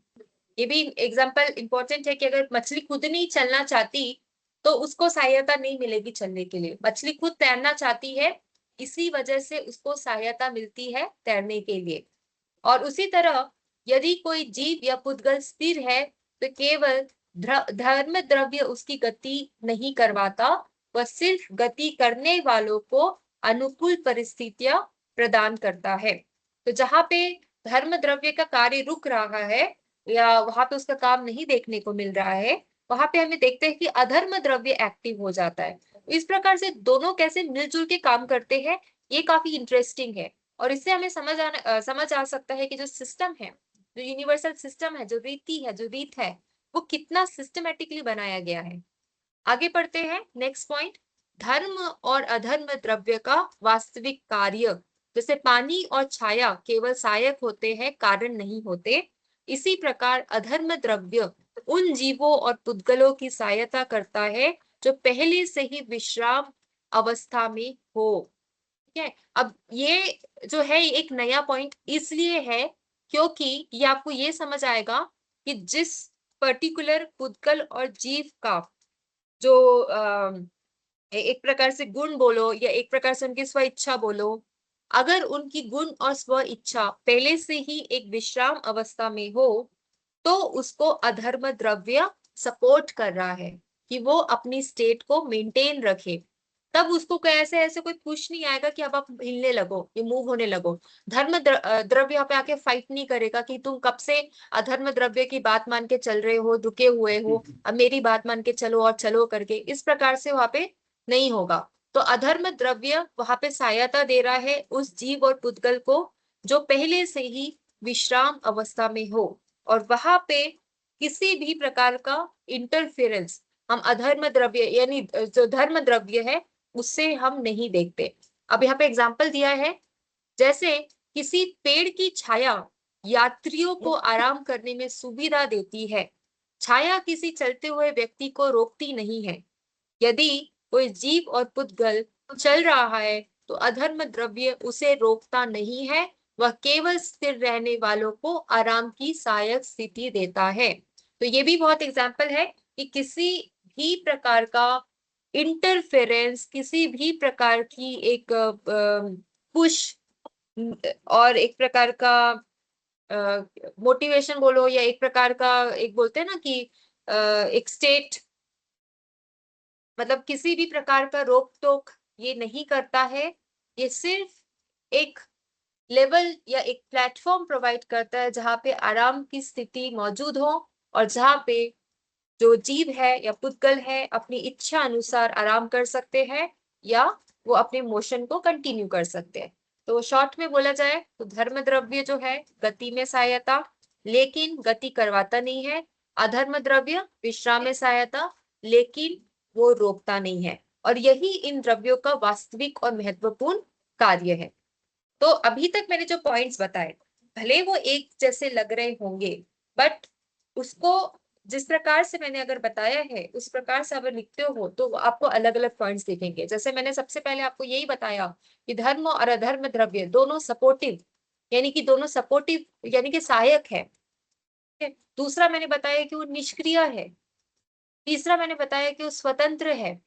ये भी एग्जांपल इंपॉर्टेंट है कि अगर मछली खुद नहीं चलना चाहती तो उसको सहायता नहीं मिलेगी चलने के लिए। मछली खुद तैरना चाहती है, इसी वजह से उसको सहायता मिलती है तैरने के लिए। और उसी तरह यदि कोई जीव या पुद्गल स्थिर है तो केवल धर्म द्रव्य उसकी गति नहीं करवाता, वह सिर्फ गति करने वालों को अनुकूल परिस्थितियां प्रदान करता है। तो जहां पे धर्म द्रव्य का कार्य रुक रहा है या वहां पे उसका काम नहीं देखने को मिल रहा है, वहां पे हमें देखते हैं कि अधर्म द्रव्य एक्टिव हो जाता है। इस प्रकार से दोनों कैसे मिलजुल के काम करते हैं, ये काफी इंटरेस्टिंग है। और इससे हमें समझ आ सकता है कि जो सिस्टम है, जो यूनिवर्सल सिस्टम है, जो रीति है, जो रीत है, वो कितना सिस्टमेटिकली बनाया गया है। आगे पढ़ते हैं नेक्स्ट पॉइंट, धर्म और अधर्म द्रव्य का वास्तविक कार्य। जैसे पानी और छाया केवल सहायक होते हैं, कारण नहीं होते, इसी प्रकार अधर्म द्रव्य उन जीवों और पुद्गलों की सहायता करता है जो पहले से ही विश्राम अवस्था में हो। ठीक है, अब ये जो है एक नया पॉइंट इसलिए है क्योंकि ये आपको ये समझ आएगा कि जिस पर्टिकुलर पुद्गल और जीव का जो एक प्रकार से गुण बोलो या एक प्रकार से उनकी स्व इच्छा बोलो, अगर उनकी गुण और स्व इच्छा पहले से ही एक विश्राम अवस्था में हो तो उसको अधर्म द्रव्य सपोर्ट कर रहा है कि वो अपनी स्टेट को मेंटेन रखे। तब उसको कैसे ऐसे कोई पुश नहीं आएगा कि अब आप हिलने लगो, ये मूव होने लगो। धर्म द्रव्य यहाँ पे आके फाइट नहीं करेगा कि तुम कब से अधर्म द्रव्य की बात मान के चल रहे हो, रुके हुए हो, अब मेरी बात मान के चलो और चलो करके, इस प्रकार से वहां पे नहीं होगा। तो अधर्म द्रव्य वहां पे सहायता दे रहा है उस जीव और पुद्गल को जो पहले से ही विश्राम अवस्था में हो, और वहां पे किसी भी प्रकार का इंटरफेरेंस हम अधर्म द्रव्य यानी जो धर्म द्रव्य है उससे हम नहीं देखते। अब यहाँ पे एग्जाम्पल दिया है, जैसे किसी पेड़ की छाया यात्रियों को आराम करने में सुविधा देती है, छाया किसी चलते हुए व्यक्ति को रोकती नहीं है। यदि कोई जीव और पुद्गल चल रहा है तो अधर्म द्रव्य उसे रोकता नहीं है, वह केवल स्थिर रहने वालों को आराम की सहायक स्थिति देता है। तो ये भी बहुत एग्जाम्पल है कि किसी भी प्रकार का इंटरफेरेंस, किसी भी प्रकार की एक पुश और एक प्रकार का मोटिवेशन बोलो या एक प्रकार का, एक बोलते हैं ना कि एक स्टेट, मतलब किसी भी प्रकार का रोक टोक ये नहीं करता है। ये सिर्फ एक लेवल या एक प्लेटफॉर्म प्रोवाइड करता है जहाँ पे आराम की स्थिति मौजूद हो और जहाँ पे जो जीव है या पुद्गल है अपनी इच्छा अनुसार आराम कर सकते हैं या वो अपने मोशन को कंटिन्यू कर सकते हैं। तो शॉर्ट में बोला जाए तो धर्म द्रव्य जो है गति में सहायता, लेकिन गति करवाता नहीं है। अधर्म द्रव्य विश्राम में सहायता, लेकिन वो रोकता नहीं है, और यही इन द्रव्यों का वास्तविक और महत्वपूर्ण कार्य है। तो अभी तक मैंने जो पॉइंट्स बताए, भले वो एक जैसे लग रहे होंगे, बट उसको जिस प्रकार से मैंने अगर बताया है उस प्रकार से अगर लिखते हो तो आपको अलग अलग पॉइंट्स दिखेंगे। जैसे मैंने सबसे पहले आपको यही बताया कि धर्म और अधर्म द्रव्य दोनों सपोर्टिव, यानी कि दोनों सपोर्टिव यानी कि सहायक है। दूसरा मैंने बताया कि वो निष्क्रिय है। तीसरा मैंने बताया कि वो स्वतंत्र है।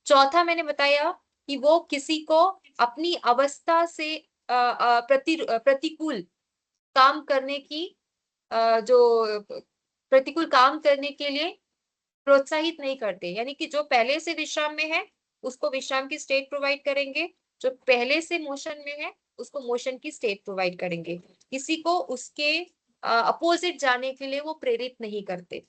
चौथा मैंने बताया कि वो किसी को अपनी अवस्था से प्रतिकूल काम करने की जो प्रतिकूल काम करने के लिए प्रोत्साहित नहीं करते, यानी कि जो पहले से विश्राम में है उसको विश्राम की स्टेट प्रोवाइड करेंगे, जो पहले से मोशन में है उसको मोशन की स्टेट प्रोवाइड करेंगे, किसी को उसके अपोजिट जाने के लिए वो प्रेरित नहीं करते।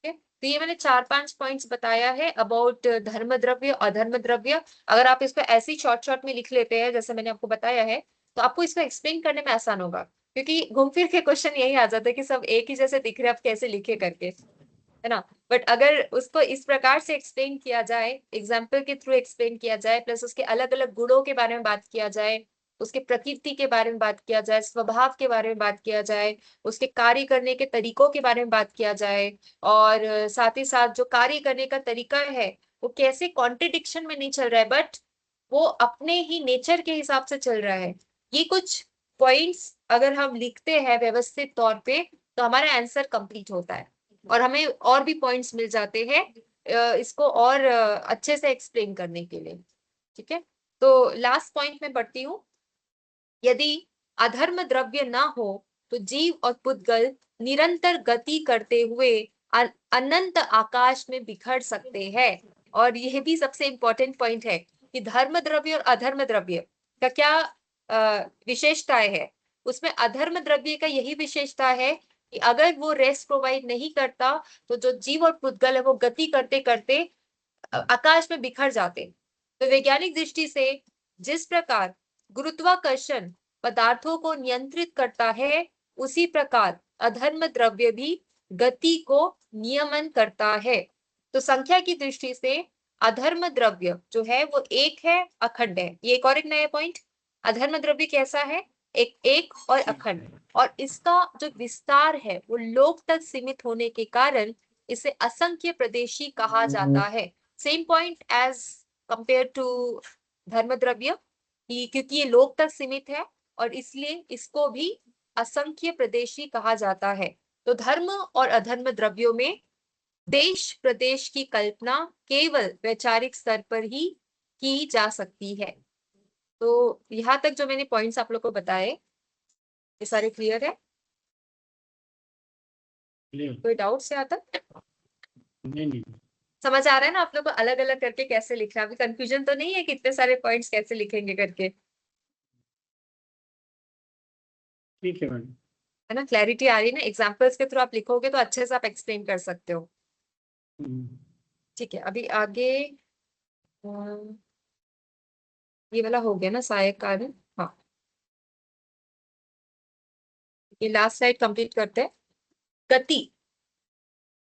तो ये मैंने 4-5 पॉइंट्स बताया है अबाउट धर्म द्रव्य और अधर्म द्रव्य। अगर आप इसको ऐसी शॉर्ट शॉर्ट में लिख लेते हैं जैसे मैंने आपको बताया है, तो आपको इसको एक्सप्लेन करने में आसान होगा, क्योंकि घूम फिर के क्वेश्चन यही आ जाता है कि सब एक ही जैसे दिख रहे हैं, आप कैसे लिखे करके, है ना। बट अगर उसको इस प्रकार से एक्सप्लेन किया जाए, एग्जाम्पल के थ्रू एक्सप्लेन किया जाए, प्लस उसके अलग अलग गुणों के बारे में बात किया जाए, उसके प्रकृति के बारे में बात किया जाए, स्वभाव के बारे में बात किया जाए, उसके कार्य करने के तरीकों के बारे में बात किया जाए, और साथ ही साथ जो कार्य करने का तरीका है वो कैसे कॉन्ट्रडिक्शन में नहीं चल रहा है, बट वो अपने ही नेचर के हिसाब से चल रहा है। ये कुछ पॉइंट्स अगर हम लिखते हैं व्यवस्थित तौर पे तो हमारा आंसर कंप्लीट होता है, और हमें और भी पॉइंट्स मिल जाते हैं इसको और अच्छे से एक्सप्लेन करने के लिए। ठीक है, तो लास्ट पॉइंट में बढ़ती हूँ। यदि अधर्म द्रव्य ना हो तो जीव और पुद्गल निरंतर गति करते हुए अनंत आकाश में बिखर सकते हैं। और यह भी सबसे इंपॉर्टेंट पॉइंट है कि धर्म द्रव्य और अधर्म द्रव्य का क्या विशेषताएं है। उसमें अधर्म द्रव्य का यही विशेषता है कि अगर वो रेस्ट प्रोवाइड नहीं करता तो जो जीव और पुद्गल है वो गति करते करते आकाश में बिखर जाते। तो वैज्ञानिक दृष्टि से जिस प्रकार गुरुत्वाकर्षण पदार्थों को नियंत्रित करता है, उसी प्रकार अधर्म द्रव्य भी गति को नियमन करता है। तो संख्या की दृष्टि से अधर्म द्रव्य जो है वो एक है, अखंड है। ये एक और एक नया पॉइंट, अधर्म द्रव्य कैसा है, एक और अखंड, और इसका जो विस्तार है वो लोक तक सीमित होने के कारण इसे असंख्य प्रदेशी कहा जाता है। Same point as compare to धर्म द्रव्य, क्योंकि ये लोक तक सीमित है और इसलिए इसको भी असंख्य प्रदेशी कहा जाता है। तो धर्म और अधर्म द्रव्यों में देश प्रदेश की कल्पना केवल वैचारिक स्तर पर ही की जा सकती है। तो यहाँ तक जो मैंने पॉइंट्स आप लोग को बताए ये सारे क्लियर है? कोई डाउट से आता? नहीं। समझ आ रहा है ना आप लोग को अलग अलग करके कैसे लिखना? अभी कंफ्यूजन तो नहीं है कि इतने सारे पॉइंट्स कैसे लिखेंगे करके? ठीक है मैडम। है ना, क्लैरिटी आ रही है ना? एग्जाम्पल्स के थ्रू आप लिखोगे तो अच्छे से आप एक्सप्लेन कर सकते हो। ठीक है, अभी आगे ये वाला हो गया ना सहायक कार्य। हाँ, ये लास्ट स्लाइड कंप्लीट करते हैं। गति,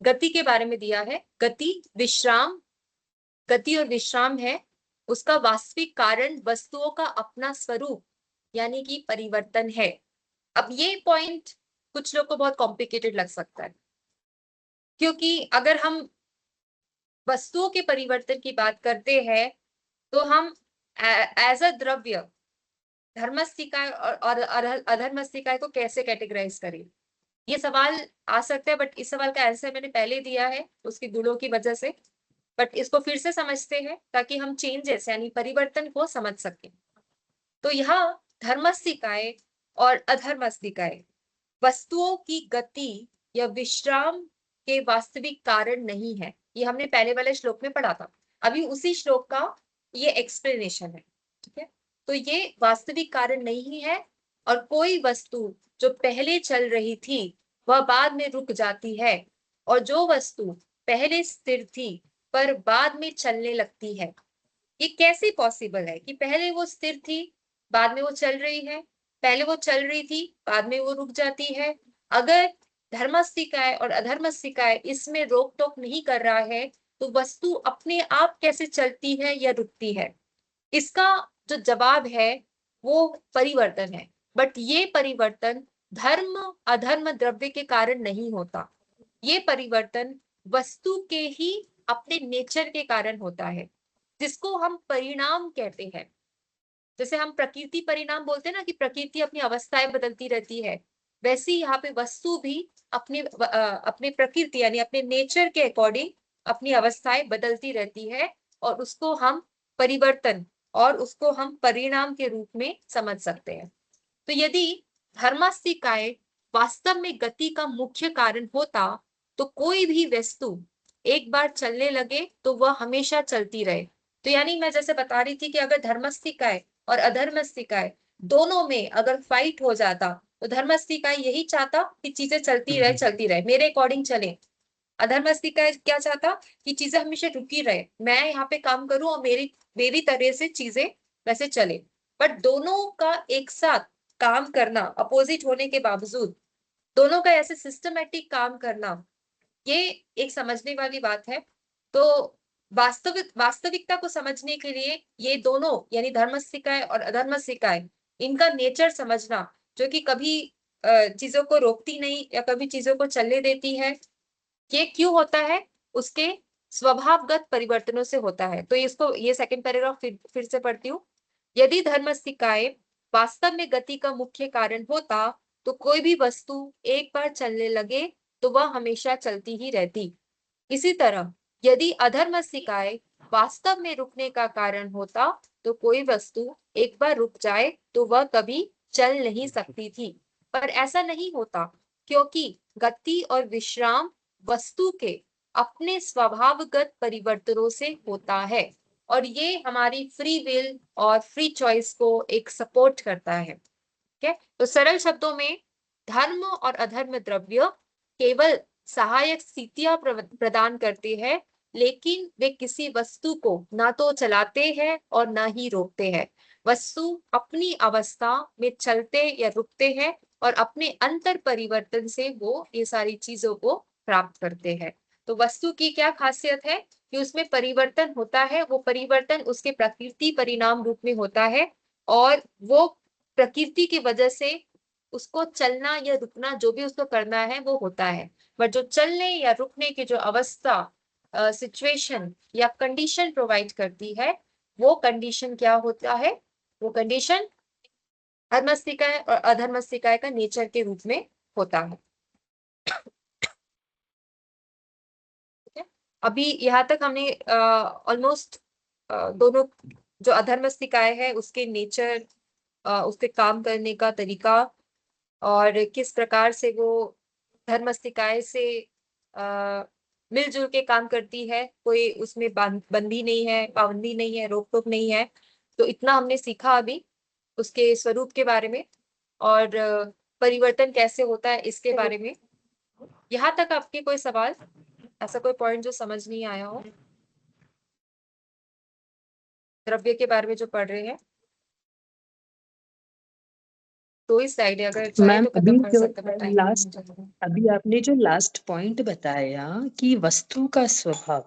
गति के बारे में दिया है। गति विश्राम, गति और विश्राम है उसका वास्तविक कारण वस्तुओं का अपना स्वरूप यानी कि परिवर्तन है। अब ये पॉइंट कुछ लोग को बहुत कॉम्प्लिकेटेड लग सकता है, क्योंकि अगर हम वस्तुओं के परिवर्तन की बात करते हैं तो हम एज अ द्रव्य धर्मस्थिकाय और अधर्मस्थिकाय को कैसे कैटेगराइज करें, ये सवाल आ सकता है। बट इस सवाल का आंसर मैंने पहले दिया है उसकी गुणों की वजह से, बट इसको फिर से समझते हैं ताकि हम चेंजेस यानी परिवर्तन को समझ सकें। तो यहाँ धर्मस्थिकाय और अधर्मस्थिकाय वस्तुओं की गति या विश्राम के वास्तविक कारण नहीं है। ये हमने पहले वाले श्लोक में पढ़ा था, अभी उसी श्लोक का ये एक्सप्लेनेशन है। ठीक है, तो ये वास्तविक कारण नहीं है, और कोई वस्तु जो पहले चल रही थी वह बाद में रुक जाती है, और जो वस्तु पहले स्थिर थी पर बाद में चलने लगती है। ये कैसे पॉसिबल है कि पहले वो स्थिर थी बाद में वो चल रही है, पहले वो चल रही थी बाद में वो रुक जाती है? अगर धर्मस्थिकाय और अधर्मस्थिकाय इसमें रोक टोक नहीं कर रहा है, तो वस्तु अपने आप कैसे चलती है या रुकती है? इसका जो जवाब है वो परिवर्तन है। बट ये परिवर्तन धर्म अधर्म द्रव्य के कारण नहीं होता, ये परिवर्तन वस्तु के ही अपने नेचर के कारण होता है, जिसको हम परिणाम कहते हैं। जैसे हम प्रकृति परिणाम बोलते हैं ना, कि प्रकृति अपनी अवस्थाएं बदलती रहती है, वैसे ही यहाँ पे वस्तु भी अपने प्रकृति यानी अपने नेचर के अकॉर्डिंग अपनी अवस्थाएं बदलती रहती है, और उसको हम परिवर्तन और उसको हम परिणाम के रूप में समझ सकते हैं। तो यदि धर्मास्तिकाय वास्तव में गति का मुख्य कारण होता, तो कोई भी वस्तु एक बार चलने लगे तो वह हमेशा चलती रहे। तो यानी मैं जैसे बता रही थी कि अगर धर्मस्तिकाय और अधर्मस्तिकाय दोनों में अगर फाइट हो जाता, तो धर्मस्तिकाय यही चाहता कि चीजें चलती रहे, मेरे अकॉर्डिंग चले। अधर्मस्तिकाय क्या चाहता कि चीजें हमेशा रुकी रहे, मैं यहाँ पे काम करूं और मेरी तरह से चीजें वैसे चले। बट दोनों का एक साथ काम करना, अपोजिट होने के बावजूद दोनों का ऐसे सिस्टमेटिक काम करना, ये एक समझने वाली बात है। तो वास्तविकता को समझने के लिए ये दोनों यानी धर्मस्थिकाय और अधर्मस्थिकाय, इनका नेचर समझना, जो कि कभी चीजों को रोकती नहीं या कभी चीजों को चलने देती है, ये क्यों होता है? उसके स्वभावगत परिवर्तनों से होता है। तो इसको ये सेकंड पैराग्राफ फिर से पढ़ती हूँ। यदि धर्मस्थिकाय वास्तव में गति का मुख्य कारण होता, तो कोई भी वस्तु एक बार चलने लगे तो वह हमेशा चलती ही रहती। इसी तरह यदि अधर्मस्थिकाय वास्तव में रुकने का कारण होता, तो कोई वस्तु एक बार रुक जाए तो वह कभी चल नहीं सकती थी। पर ऐसा नहीं होता, क्योंकि गति और विश्राम वस्तु के अपने स्वभावगत परिवर्तनों से होता है, और ये हमारी फ्री विल और फ्री चॉइस को एक सपोर्ट करता है। ठीक है, तो सरल शब्दों में धर्म और अधर्म द्रव्य केवल सहायक स्थितियां प्रदान करते हैं, लेकिन वे किसी वस्तु को ना तो चलाते हैं और ना ही रोकते हैं। वस्तु अपनी अवस्था में चलते या रुकते हैं, और अपने अंतर परिवर्तन से वो ये सारी चीजों को प्राप्त करते हैं। तो वस्तु की क्या खासियत है कि उसमें परिवर्तन होता है, वो परिवर्तन उसके प्रकृति परिणाम रूप में होता है, और वो प्रकृति की वजह से उसको चलना या रुकना जो भी उसको करना है वो होता है। बट जो चलने या रुकने की जो अवस्था सिचुएशन या कंडीशन प्रोवाइड करती है, वो कंडीशन क्या होता है? वो कंडीशन धर्मस्थिकाय और अधर्मस्थिकाय का नेचर के रूप में होता है। अभी यहाँ तक हमने ऑलमोस्ट दोनों, जो अधर्मस्थिकाय है उसके नेचर, उसके काम करने का तरीका, और किस प्रकार से वो धर्मस्थिकाय से मिलजुल के काम करती है, कोई उसमें बंदी नहीं है, पाबंदी नहीं है, रोक टोक नहीं है। तो इतना हमने सीखा अभी उसके स्वरूप के बारे में, और परिवर्तन कैसे होता है इसके बारे में। यहाँ तक आपके कोई सवाल, ऐसा कोई पॉइंट जो समझ नहीं आया हो द्रव्य के बारे में जो पढ़ रहे हैं? तो ही स्लाइड है, अगर चाहे मैम तो अभी खत्म कर जो सकते हैं, टाइम लास्ट अभी आपने जो लास्ट पॉइंट बताया कि वस्तु का स्वभाव,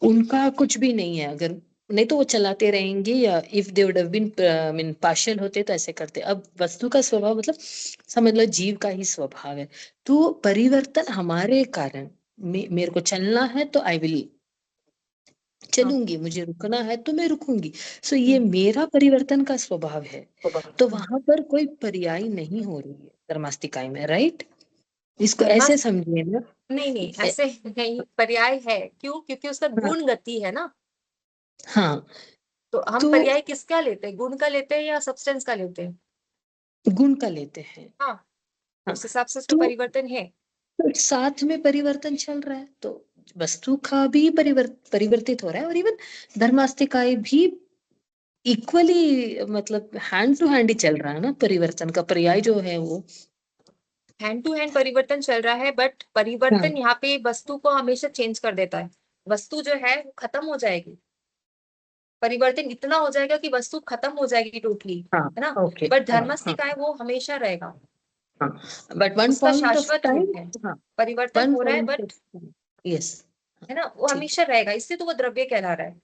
उनका कुछ भी नहीं है, अगर नहीं तो वो चलाते रहेंगे, या if they would have been mean partial होते तो ऐसे करते। अब वस्तु का स्वभाव मतलब समझ लो जीव का ही स्वभाव है। तो परिवर्तन हमारे कारण, मेरे को चलना है तो आई विल चलूंगी, मुझे रुकना है तो मैं रुकूंगी। सो ये मेरा परिवर्तन का स्वभाव है। तो वहां पर कोई पर्याय नहीं हो रही है धर्मास्तिकाय में, राइट? इसको ऐसे समझिए ना। नहीं ऐसे नहीं, पर्याय है। क्यों? क्योंकि उसका हाँ, गुण गति है ना। हाँ, तो हम तो पर्याय किसका लेते हैं? गुण का लेते हैं या सब्सटेंस का लेते हैं? गुण का लेते हैं। हाँ, हाँ, उस हिसाब से उसमें तो परिवर्तन है। साथ में परिवर्तन चल रहा है, तो वस्तु का भी परिवर्तित हो रहा है, और इवन धर्मास्तिकाय भी इक्वली, मतलब हैंड टू हैंड ही चल रहा है ना। परिवर्तन का पर्याय जो है वो हैंड टू हैंड परिवर्तन चल रहा है, बट हाँ, परिवर्तन यहाँ पे वस्तु को हमेशा चेंज कर देता है। वस्तु जो है वो खत्म हो जाएगी, परिवर्तन इतना हो जाएगा कि वस्तु खत्म हो जाएगी टोटली, हाँ, है ना। ओके, बट हाँ, हाँ, धर्मस्थिकाय वो हमेशा रहेगा। बट वन उसका पॉइंट ऑफ शाश्वत रूप टाइम, है, हाँ, परिवर्तन वन हो रहा है पॉइंट बट, ऑफ, यस, है ना, वो ठीक। हमेशा रहेगा, इससे तो वो द्रव्य कहला रहा है।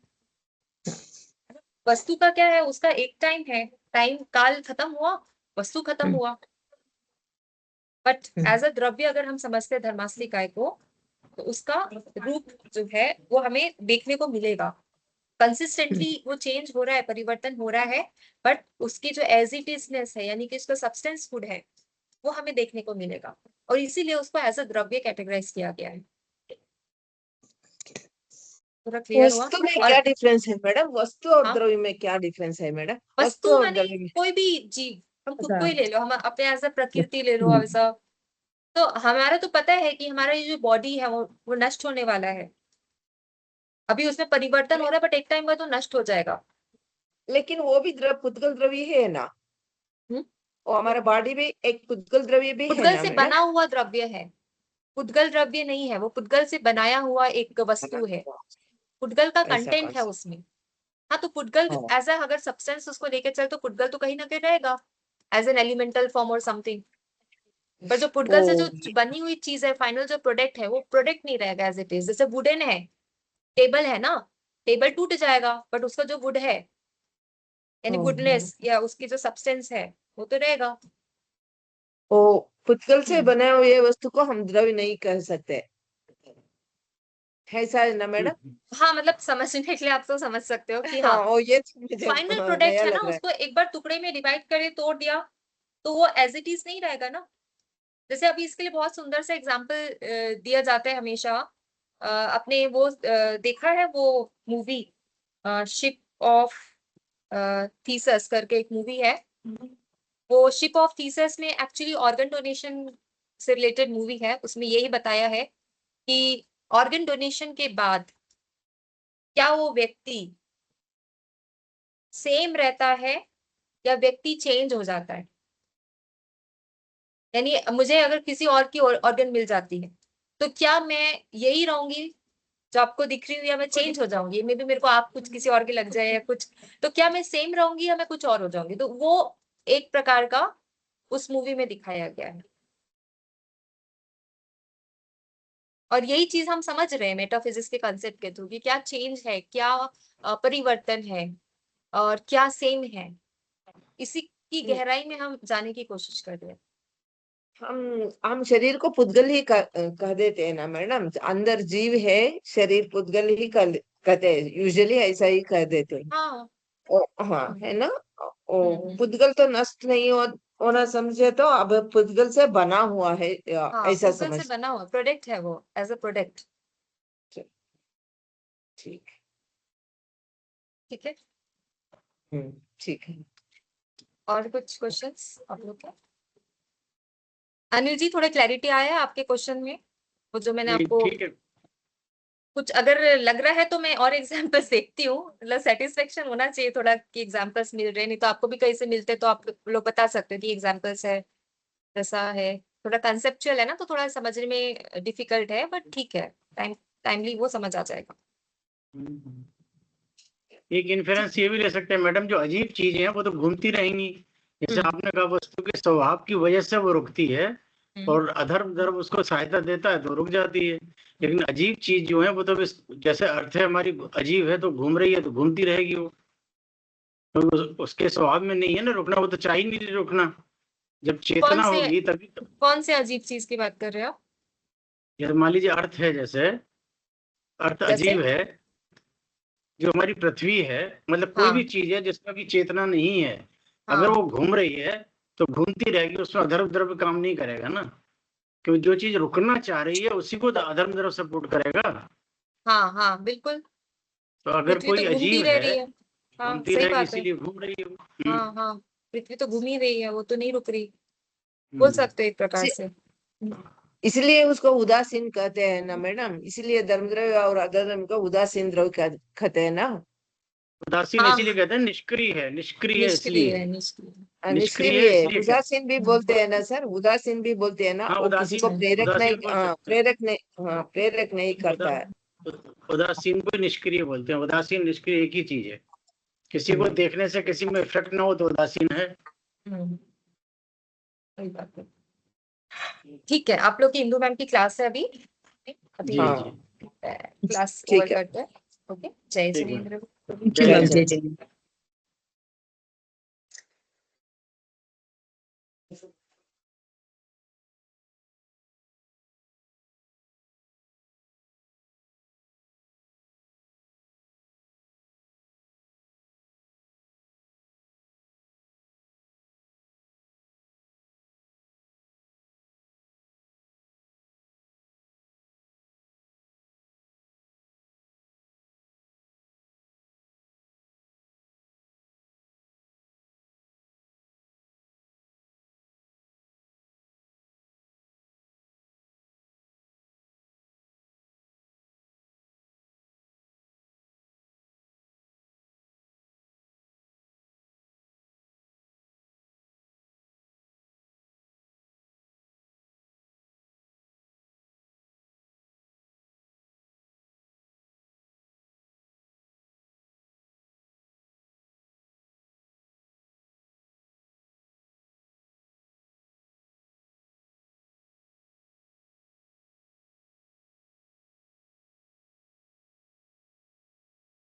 वस्तु का क्या है, उसका एक टाइम है, टाइम काल खत्म हुआ, वस्तु खत्म हुआ। बट एज अ द्रव्य अगर हम समझते हैं धर्मास्तिकाय को, तो उसका रूप जो है वो हमें देखने को मिलेगा, कंसिस्टेंटली वो चेंज हो रहा है, परिवर्तन हो रहा है, बट उसकी जो एज इट इजनेस है, यानी कि उसका सब्सटेंस फूड है, वो हमें देखने को मिलेगा, और इसीलिए उसको एज अ द्रव्य कैटेगराइज किया गया है। पूरा क्लियर हुआ? वस्तु में और क्या डिफरेंस है मैडम? वस्तु और हाँ, द्रव्य में क्या डिफरेंस है मैडम? वस्तु वस्तु और माने द्रव्य में कोई भी जीव, हम खुद को ही अच्छा, ले लो, हम अपने एज अ प्रकृति ले लो ऐसा, तो हमारा तो पता है कि हमारा ये जो बॉडी है वो नष्ट होने वाला है, अभी उसमें परिवर्तन हो रहा है, बट एक टाइम बाद तो नष्ट हो जाएगा। लेकिन वो भी पुद्गल द्रव्य है ना, हम्म? वो हमारा बॉडी में एक पुद्गल द्रव्य भी है पुद्गल ना से मैडम? बना हुआ द्रव्य है, पुद्गल द्रव्य नहीं है, वो पुद्गल से बनाया हुआ एक वस्तु है, पुद्गल का ऐसा कंटेंट है कौन उसमें। हाँ, तो पुद्गल सा? एज अगर सब्सटेंस उसको लेके चल, तो पुद्गल तो कहीं ना कहीं रहेगा एज एन एलिमेंटल फॉर्म और समथिंग, पर जो पुद्गल से ओ, जो बनी हुई चीज है, फाइनल जो प्रोडक्ट है, वो प्रोडक्ट नहीं रहेगा एज इट इज। जैसे वुडन है, टेबल है ना, टेबल टूट जाएगा, बट उसका जो वुड है, यानी वुडनेस या उसकी जो सब्सटेंस है, वो तो रहेगा। ओ, पुद्गल से हम्म। बने हुए वस्तु को हम द्रव्य नहीं कह सकते, ऐसा है ना मैडम? हाँ, मतलब समझने के लिए आप तो समझ सकते हो कि हाँ, हाँ, वो ये तो मुझे फाइनल प्रोडक्ट नया है ना, लग रहा है। उसको एक बार टुकड़े में डिवाइड करे, तोड़ दिया, तो वो एज इट इज नहीं रहेगा ना। जैसे अभी इसके लिए बहुत सुंदर से एग्जाम्पल दिया जाता है हमेशा, अपने वो देखा है वो मूवी, शिप ऑफ थीसस करके एक मूवी है, वो शिप ऑफ थीसस में एक्चुअली ऑर्गन डोनेशन से रिलेटेड मूवी है, उसमें यही बताया है कि ऑर्गन डोनेशन के बाद क्या वो व्यक्ति सेम रहता है या व्यक्ति चेंज हो जाता है। यानी मुझे अगर किसी और की ऑर्गन मिल जाती है, तो क्या मैं यही रहूंगी जो आपको दिख रही हूँ, या मैं चेंज हो जाऊंगी, मे बी मेरे को आप कुछ किसी और के लग जाए या कुछ, तो क्या मैं सेम रहूंगी या मैं कुछ और हो जाऊंगी, तो वो एक प्रकार का उस मूवी में दिखाया गया है। और यही चीज हम समझ रहे हैं मेटाफिजिक्स के कंसेप्ट के थ्रू, कि क्या चेंज है, क्या परिवर्तन है, और क्या सेम है, इसी की गहराई में हम जाने की कोशिश कर रहे हैं। हम शरीर को पुद्गल ही कह देते हैं ना मैडम, अंदर जीव है, शरीर पुद्गल ही कहते हैं, यूजुअली ऐसा ही कह देते हैं। हाँ। हाँ, है ना? हम्म। पुद्गल तो नष्ट नहीं होना समझे, तो अब पुद्गल से बना हुआ है, हाँ, ऐसा पुद्गल से समझ। बना हुआ प्रोडक्ट है वो, एज अ प्रोडक्ट। ठीक। ठीक है। ठीक है। और कुछ क्वेश्चंस आप लोग के? अनिल जी, थोड़ा क्लैरिटी आया है आपके क्वेश्चन में, वो जो मैंने आपको ठीक है। कुछ अगर लग रहा है तो मैं और एग्जांपल्स देखती हूँ, मतलब सेटिस्फेक्शन होना चाहिए थोड़ा कि एग्जांपल्स मिल रहे हैं, नहीं तो आपको भी कहीं से मिलते तो आप लोग बता सकते हो कि एग्जांपल्स है, जैसा है, थोड़ा कंसेप्चुअल है ना, तो थोड़ा समझने में डिफिकल्ट है, बट ठीक है, टाइमली वो समझ आ जाएगा। एक इन्फ्रेंस ये भी ले सकते हैं मैडम, जो अजीब चीजें हैं वो तो घूमती रहेंगी, जैसे आपने कहा वस्तु के स्वभाव की वजह से वो रुकती है, और अधर्म धर्म उसको सहायता देता है तो रुक जाती है। लेकिन अजीब चीज जो है वो तो जैसे अर्थ है हमारी अजीब है, तो घूम रही है तो घूमती रहेगी वो, तो उसके स्वभाव में नहीं है ना रुकना, वो तो चाहिए नहीं रुकना, जब कौन चेतना से होगी तभी तो। कौन से अजीब चीज की बात कर रहे हो? जैसे मान लीजिए अर्थ है, जैसे अर्थ जैसे? अजीब है, जो हमारी पृथ्वी है, मतलब कोई भी हाँ, चीज है जिसका भी चेतना नहीं है, अगर हाँ, वो घूम रही है तो घूमती रहेगी, उसमें अधर्म द्रव्य काम नहीं करेगा ना, क्योंकि जो चीज रुकना चाह रही है उसी को तो अधर्म द्रव्य सपोर्ट करेगा। हाँ, हाँ, बिल्कुल। तो अगर पृथ्वी तो कोई घूमती अजीब रह है, रही है। हाँ, घूमती सही रहेगी बात है। इसीलिए घूम रही है वो। हाँ, हाँ, पृथ्वी तो घूम ही रही है, वो तो नहीं रुक रही, बोल हम्म। सकते हो एक प्रकार से। इसलिए उसको उदासीन कहते हैं ना मैडम, इसलिए धर्म द्रव्य और अधर्म को उदासीन द्रव्य कहते हैं ना। उदासीन हाँ, इसीलिए कहते हैं, निष्क्रिय है, निष्क्रिय है निष्क्रिय इसलिए, है, निष्क्रिय। निष्क्रिय है निष्क्रिय, इसलिए कहते उदासीन भी बोलते हैं ना सर, उदासीन भी बोलते हैं ना, हैं। हाँ, वो किसी को उदासीन, प्रेरक नहीं, उदासीन बोल सकते हैं। प्रेरक नहीं, हाँ, प्रेरक नहीं उदा, करता है। उदासीन को निष्क्रिय बोलते हैं, उदासीन निष्क्रिय एक ही चीज है, किसी को हम्म, देखने से किसी में इफेक्ट ना हो तो उदासीन है। हम्म, सही बात है। ठीक है, आप लोग की इंदु मैम की क्लास है अभी जी हाँ जी क्लास ठीक ओवर है करते हैं। ओके, जय ठीक है जिनेंद्र। थैंक यू जय मैम, जय जय जय।